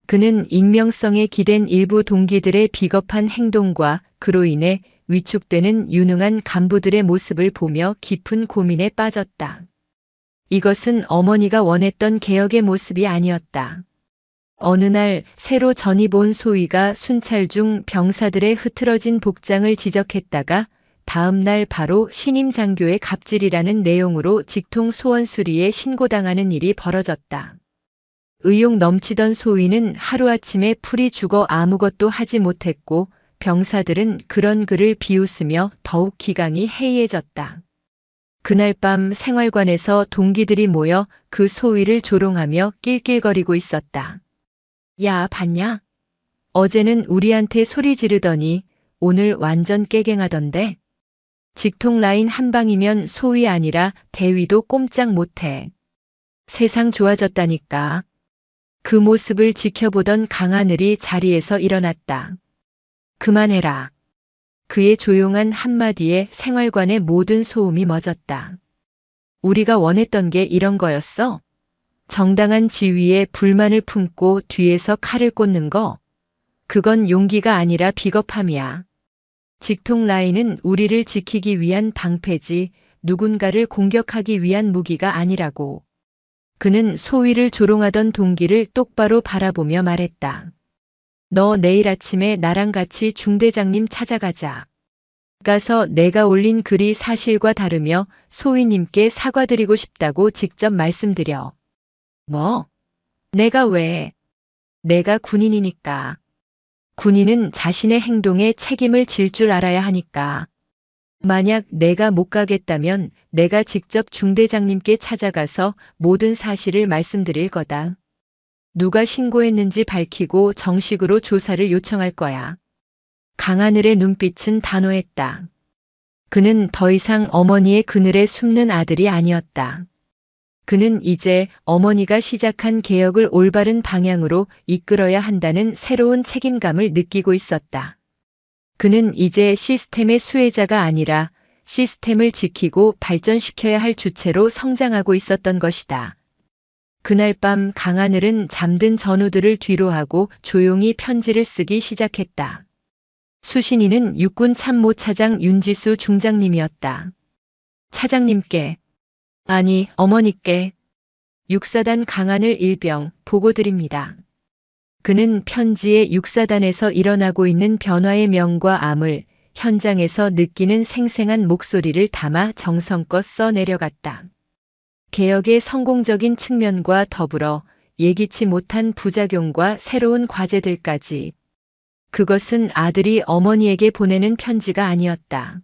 그는 익명성에 기댄 일부 동기들의 비겁한 행동과 그로 인해 위축되는 유능한 간부들의 모습을 보며 깊은 고민에 빠졌다. 이것은 어머니가 원했던 개혁의 모습이 아니었다. 어느 날 새로 전입 온 소위가 순찰 중 병사들의 흐트러진 복장을 지적했다가 다음 날 바로 신임 장교의 갑질이라는 내용으로 직통 소원수리에 신고당하는 일이 벌어졌다. 의욕 넘치던 소위는 하루아침에 풀이 죽어 아무것도 하지 못했고 병사들은 그런 그를 비웃으며 더욱 기강이 해이해졌다. 그날 밤 생활관에서 동기들이 모여 그 소위를 조롱하며 낄낄거리고 있었다. 야, 봤냐? 어제는 우리한테 소리 지르더니 오늘 완전 깨갱하던데. 직통 라인 한 방이면 소위 아니라 대위도 꼼짝 못해. 세상 좋아졌다니까. 그 모습을 지켜보던 강하늘이 자리에서 일어났다. 그만해라. 그의 조용한 한마디에 생활관의 모든 소음이 멎었다. 우리가 원했던 게 이런 거였어? 정당한 지위에 불만을 품고 뒤에서 칼을 꽂는 거? 그건 용기가 아니라 비겁함이야. 직통 라인은 우리를 지키기 위한 방패지 누군가를 공격하기 위한 무기가 아니라고. 그는 소위를 조롱하던 동기를 똑바로 바라보며 말했다. 너 내일 아침에 나랑 같이 중대장님 찾아가자. 가서 내가 올린 글이 사실과 다르며 소위님께 사과드리고 싶다고 직접 말씀드려. 뭐? 내가 왜? 내가 군인이니까. 군인은 자신의 행동에 책임을 질 줄 알아야 하니까. 만약 내가 못 가겠다면 내가 직접 중대장님께 찾아가서 모든 사실을 말씀드릴 거다. 누가 신고했는지 밝히고 정식으로 조사를 요청할 거야. 강하늘의 눈빛은 단호했다. 그는 더 이상 어머니의 그늘에 숨는 아들이 아니었다. 그는 이제 어머니가 시작한 개혁을 올바른 방향으로 이끌어야 한다는 새로운 책임감을 느끼고 있었다. 그는 이제 시스템의 수혜자가 아니라 시스템을 지키고 발전시켜야 할 주체로 성장하고 있었던 것이다. 그날 밤 강하늘은 잠든 전우들을 뒤로하고 조용히 편지를 쓰기 시작했다. 수신인은 육군 참모차장 윤지수 중장님이었다. 차장님께, 아니 어머니께, 육사단 강하늘 일병 보고드립니다. 그는 편지에 육사단에서 일어나고 있는 변화의 명과 암을 현장에서 느끼는 생생한 목소리를 담아 정성껏 써 내려갔다. 개혁의 성공적인 측면과 더불어 예기치 못한 부작용과 새로운 과제들까지. 그것은 아들이 어머니에게 보내는 편지가 아니었다.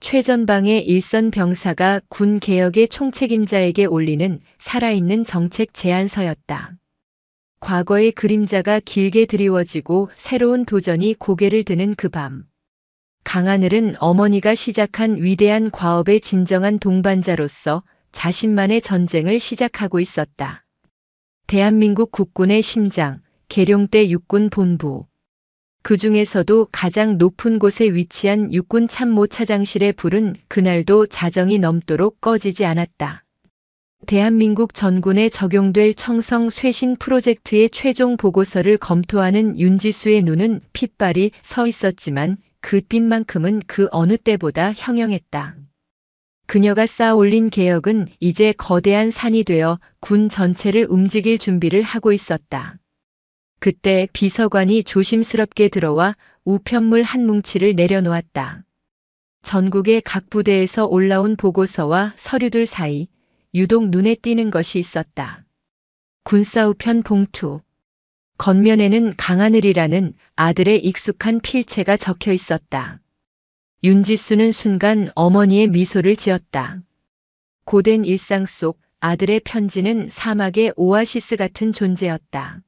최전방의 일선 병사가 군 개혁의 총책임자에게 올리는 살아있는 정책 제안서였다. 과거의 그림자가 길게 드리워지고 새로운 도전이 고개를 드는 그 밤. 강하늘은 어머니가 시작한 위대한 과업의 진정한 동반자로서 자신만의 전쟁을 시작하고 있었다. 대한민국 국군의 심장, 계룡대 육군본부. 그 중에서도 가장 높은 곳에 위치한 육군 참모차장실의 불은 그날도 자정이 넘도록 꺼지지 않았다. 대한민국 전군에 적용될 청성 쇄신 프로젝트의 최종 보고서를 검토하는 윤지수의 눈은 핏발이 서 있었지만 그 빛만큼은 그 어느 때보다 형형했다. 그녀가 쌓아올린 개혁은 이제 거대한 산이 되어 군 전체를 움직일 준비를 하고 있었다. 그때 비서관이 조심스럽게 들어와 우편물 한 뭉치를 내려놓았다. 전국의 각 부대에서 올라온 보고서와 서류들 사이 유독 눈에 띄는 것이 있었다. 군사우편 봉투. 겉면에는 강하늘이라는 아들의 익숙한 필체가 적혀 있었다. 윤지수는 순간 어머니의 미소를 지었다. 고된 일상 속 아들의 편지는 사막의 오아시스 같은 존재였다.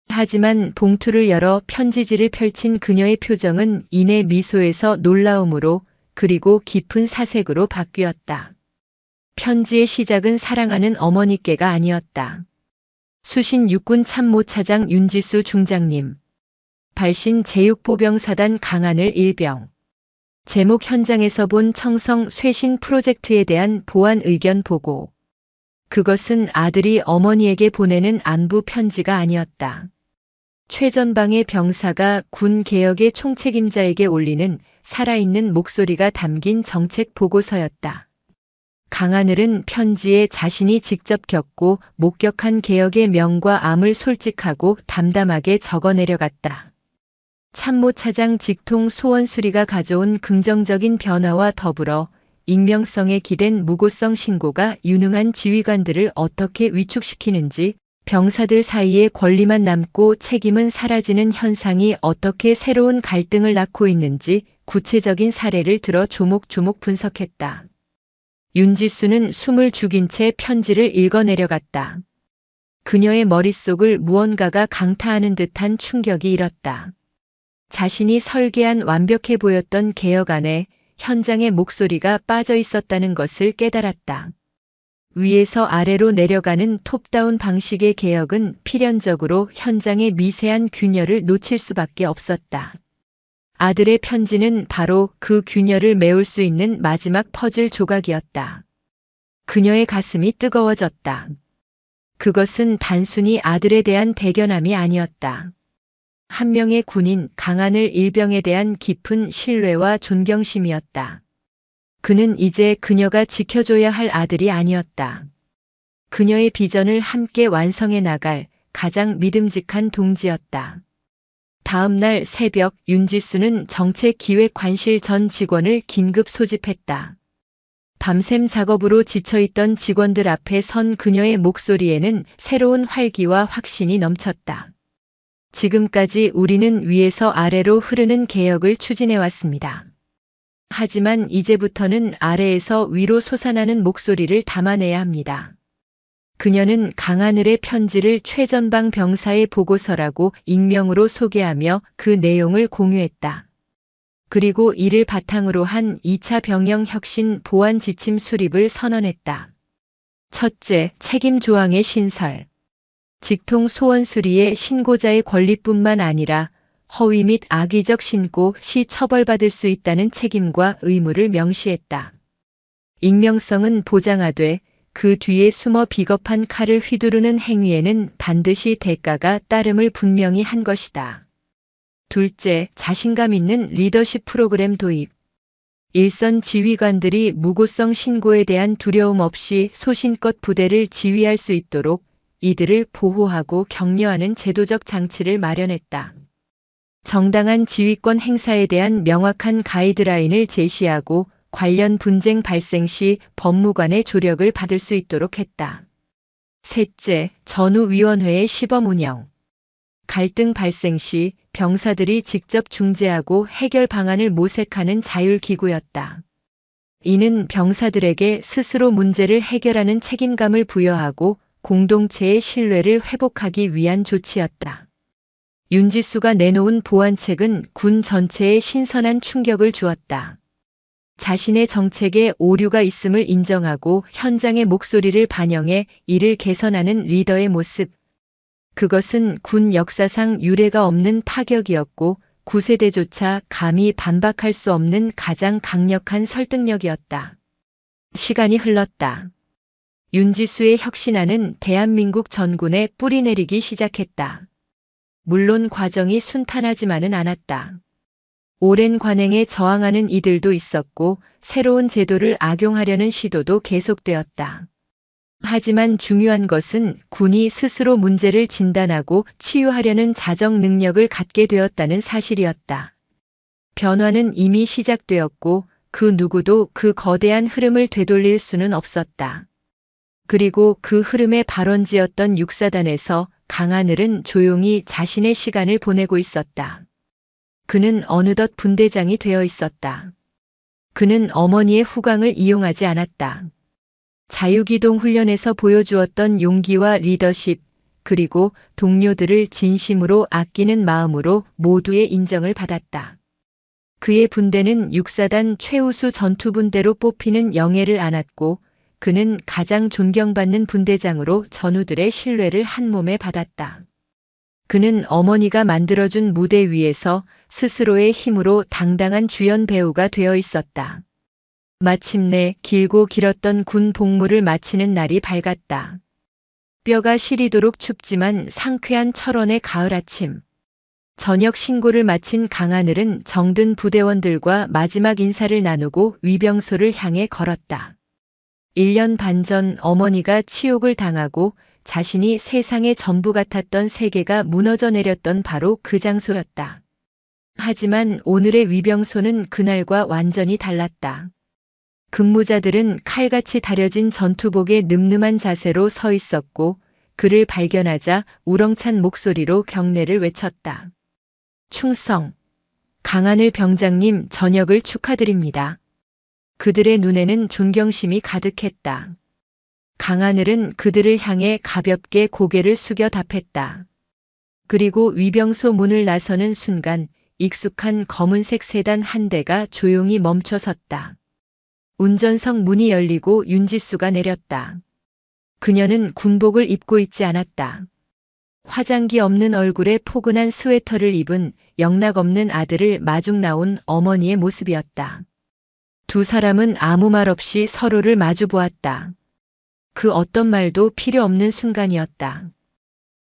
하지만 봉투를 열어 편지지를 펼친 그녀의 표정은 이내 미소에서 놀라움으로 그리고 깊은 사색으로 바뀌었다. 편지의 시작은 사랑하는 어머니께가 아니었다. 수신 육군 참모차장 윤지수 중장님. 발신 제6보병사단 강하늘 일병. 제목 현장에서 본 청성 쇄신 프로젝트에 대한 보안 의견 보고. 그것은 아들이 어머니에게 보내는 안부 편지가 아니었다. 최전방의 병사가 군 개혁의 총책임자에게 올리는 살아있는 목소리가 담긴 정책 보고서였다. 강하늘은 편지에 자신이 직접 겪고 목격한 개혁의 명과 암을 솔직하고 담담하게 적어 내려갔다. 참모차장 직통 소원수리가 가져온 긍정적인 변화와 더불어 익명성에 기댄 무고성 신고가 유능한 지휘관들을 어떻게 위축시키는지, 병사들 사이에 권리만 남고 책임은 사라지는 현상이 어떻게 새로운 갈등을 낳고 있는지 구체적인 사례를 들어 조목조목 분석했다. 윤지수는 숨을 죽인 채 편지를 읽어 내려갔다. 그녀의 머릿속을 무언가가 강타하는 듯한 충격이 일었다. 자신이 설계한 완벽해 보였던 개혁 안에 현장의 목소리가 빠져 있었다는 것을 깨달았다. 위에서 아래로 내려가는 톱다운 방식의 개혁은 필연적으로 현장의 미세한 균열을 놓칠 수밖에 없었다. 아들의 편지는 바로 그 균열을 메울 수 있는 마지막 퍼즐 조각이었다. 그녀의 가슴이 뜨거워졌다. 그것은 단순히 아들에 대한 대견함이 아니었다. 한 명의 군인 강하늘 일병에 대한 깊은 신뢰와 존경심이었다. 그는 이제 그녀가 지켜줘야 할 아들이 아니었다. 그녀의 비전을 함께 완성해 나갈 가장 믿음직한 동지였다. 다음 날 새벽 윤지수는 정책기획관실 전 직원을 긴급 소집했다. 밤샘 작업으로 지쳐있던 직원들 앞에 선 그녀의 목소리에는 새로운 활기와 확신이 넘쳤다. 지금까지 우리는 위에서 아래로 흐르는 개혁을 추진해왔습니다. 하지만 이제부터는 아래에서 위로 솟아나는 목소리를 담아내야 합니다. 그녀는 강하늘의 편지를 최전방 병사의 보고서라고 익명으로 소개하며 그 내용을 공유했다. 그리고 이를 바탕으로 한 2차 병영 혁신 보안 지침 수립을 선언했다. 첫째, 책임 조항의 신설. 직통 소원 수리의 신고자의 권리뿐만 아니라 허위 및 악의적 신고 시 처벌받을 수 있다는 책임과 의무를 명시했다. 익명성은 보장하되 그 뒤에 숨어 비겁한 칼을 휘두르는 행위에는 반드시 대가가 따름을 분명히 한 것이다. 둘째, 자신감 있는 리더십 프로그램 도입. 일선 지휘관들이 무고성 신고에 대한 두려움 없이 소신껏 부대를 지휘할 수 있도록 이들을 보호하고 격려하는 제도적 장치를 마련했다. 정당한 지휘권 행사에 대한 명확한 가이드라인을 제시하고 관련 분쟁 발생 시 법무관의 조력을 받을 수 있도록 했다. 셋째, 전후위원회의 시범 운영. 갈등 발생 시 병사들이 직접 중재하고 해결 방안을 모색하는 자율기구였다. 이는 병사들에게 스스로 문제를 해결하는 책임감을 부여하고 공동체의 신뢰를 회복하기 위한 조치였다. 윤지수가 내놓은 보완책은 군 전체에 신선한 충격을 주었다. 자신의 정책에 오류가 있음을 인정하고 현장의 목소리를 반영해 이를 개선하는 리더의 모습. 그것은 군 역사상 유례가 없는 파격이었고 9세대조차 감히 반박할 수 없는 가장 강력한 설득력이었다. 시간이 흘렀다. 윤지수의 혁신안은 대한민국 전군에 뿌리내리기 시작했다. 물론 과정이 순탄하지만은 않았다. 오랜 관행에 저항하는 이들도 있었고 새로운 제도를 악용하려는 시도도 계속되었다. 하지만 중요한 것은 군이 스스로 문제를 진단하고 치유하려는 자정 능력을 갖게 되었다는 사실이었다. 변화는 이미 시작되었고 그 누구도 그 거대한 흐름을 되돌릴 수는 없었다. 그리고 그 흐름의 발원지였던 육사단에서 강하늘은 조용히 자신의 시간을 보내고 있었다. 그는 어느덧 분대장이 되어 있었다. 그는 어머니의 후광을 이용하지 않았다. 자유기동 훈련에서 보여주었던 용기와 리더십, 그리고 동료들을 진심으로 아끼는 마음으로 모두의 인정을 받았다. 그의 분대는 육사단 최우수 전투분대로 뽑히는 영예를 안았고 그는 가장 존경받는 분대장으로 전우들의 신뢰를 한몸에 받았다. 그는 어머니가 만들어준 무대 위에서 스스로의 힘으로 당당한 주연 배우가 되어 있었다. 마침내 길고 길었던 군 복무를 마치는 날이 밝았다. 뼈가 시리도록 춥지만 상쾌한 철원의 가을 아침. 저녁 신고를 마친 강하늘은 정든 부대원들과 마지막 인사를 나누고 위병소를 향해 걸었다. 1년 반 전 어머니가 치욕을 당하고 자신이 세상의 전부 같았던 세계가 무너져 내렸던 바로 그 장소였다. 하지만 오늘의 위병소는 그날과 완전히 달랐다. 근무자들은 칼같이 다려진 전투복에 늠름한 자세로 서 있었고 그를 발견하자 우렁찬 목소리로 경례를 외쳤다. 충성! 강하늘 병장님 전역을 축하드립니다. 그들의 눈에는 존경심이 가득했다. 강하늘은 그들을 향해 가볍게 고개를 숙여 답했다. 그리고 위병소 문을 나서는 순간 익숙한 검은색 세단 한 대가 조용히 멈춰섰다. 운전석 문이 열리고 윤지수가 내렸다. 그녀는 군복을 입고 있지 않았다. 화장기 없는 얼굴에 포근한 스웨터를 입은 영락없는 아들을 마중 나온 어머니의 모습이었다. 두 사람은 아무 말 없이 서로를 마주 보았다. 그 어떤 말도 필요 없는 순간이었다.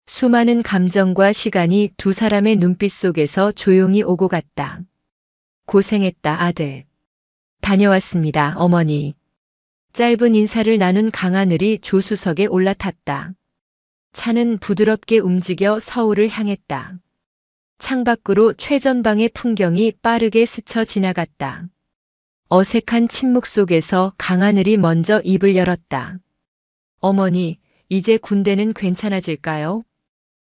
수많은 감정과 시간이 두 사람의 눈빛 속에서 조용히 오고 갔다. 고생했다, 아들. 다녀왔습니다, 어머니. 짧은 인사를 나눈 강하늘이 조수석에 올라탔다. 차는 부드럽게 움직여 서울을 향했다. 창밖으로 최전방의 풍경이 빠르게 스쳐 지나갔다. 어색한 침묵 속에서 강하늘이 먼저 입을 열었다. 어머니, 이제 군대는 괜찮아질까요?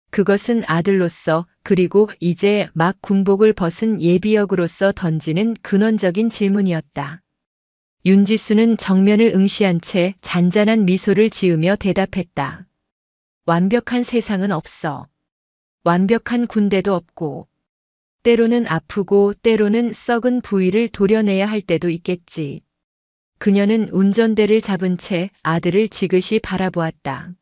그것은 아들로서 그리고 이제 막 군복을 벗은 예비역으로서 던지는 근원적인 질문이었다. 윤지수는 정면을 응시한 채 잔잔한 미소를 지으며 대답했다. 완벽한 세상은 없어. 완벽한 군대도 없고. 때로는 아프고 때로는 썩은 부위를 도려내야 할 때도 있겠지. 그녀는 운전대를 잡은 채 아들을 지그시 바라보았다.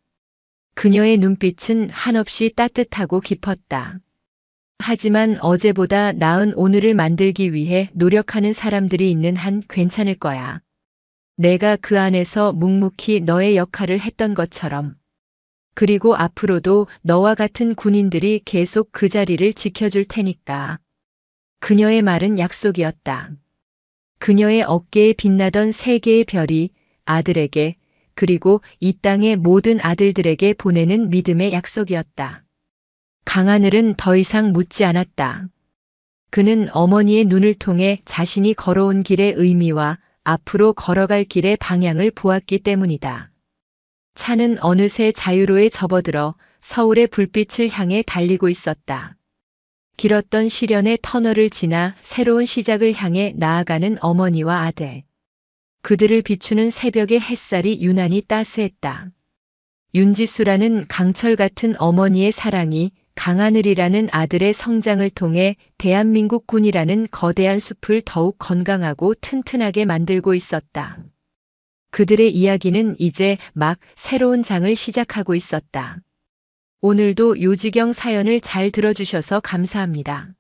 그녀의 눈빛은 한없이 따뜻하고 깊었다. 하지만 어제보다 나은 오늘을 만들기 위해 노력하는 사람들이 있는 한 괜찮을 거야. 내가 그 안에서 묵묵히 너의 역할을 했던 것처럼. 그리고 앞으로도 너와 같은 군인들이 계속 그 자리를 지켜줄 테니까. 그녀의 말은 약속이었다. 그녀의 어깨에 빛나던 세 개의 별이 아들에게 그리고 이 땅의 모든 아들들에게 보내는 믿음의 약속이었다. 강하늘은 더 이상 묻지 않았다. 그는 어머니의 눈을 통해 자신이 걸어온 길의 의미와 앞으로 걸어갈 길의 방향을 보았기 때문이다. 차는 어느새 자유로에 접어들어 서울의 불빛을 향해 달리고 있었다. 길었던 시련의 터널을 지나 새로운 시작을 향해 나아가는 어머니와 아들. 그들을 비추는 새벽의 햇살이 유난히 따스했다. 윤지수라는 강철 같은 어머니의 사랑이 강하늘이라는 아들의 성장을 통해 대한민국 군이라는 거대한 숲을 더욱 건강하고 튼튼하게 만들고 있었다. 그들의 이야기는 이제 막 새로운 장을 시작하고 있었다. 오늘도 요지경 사연을 잘 들어주셔서 감사합니다.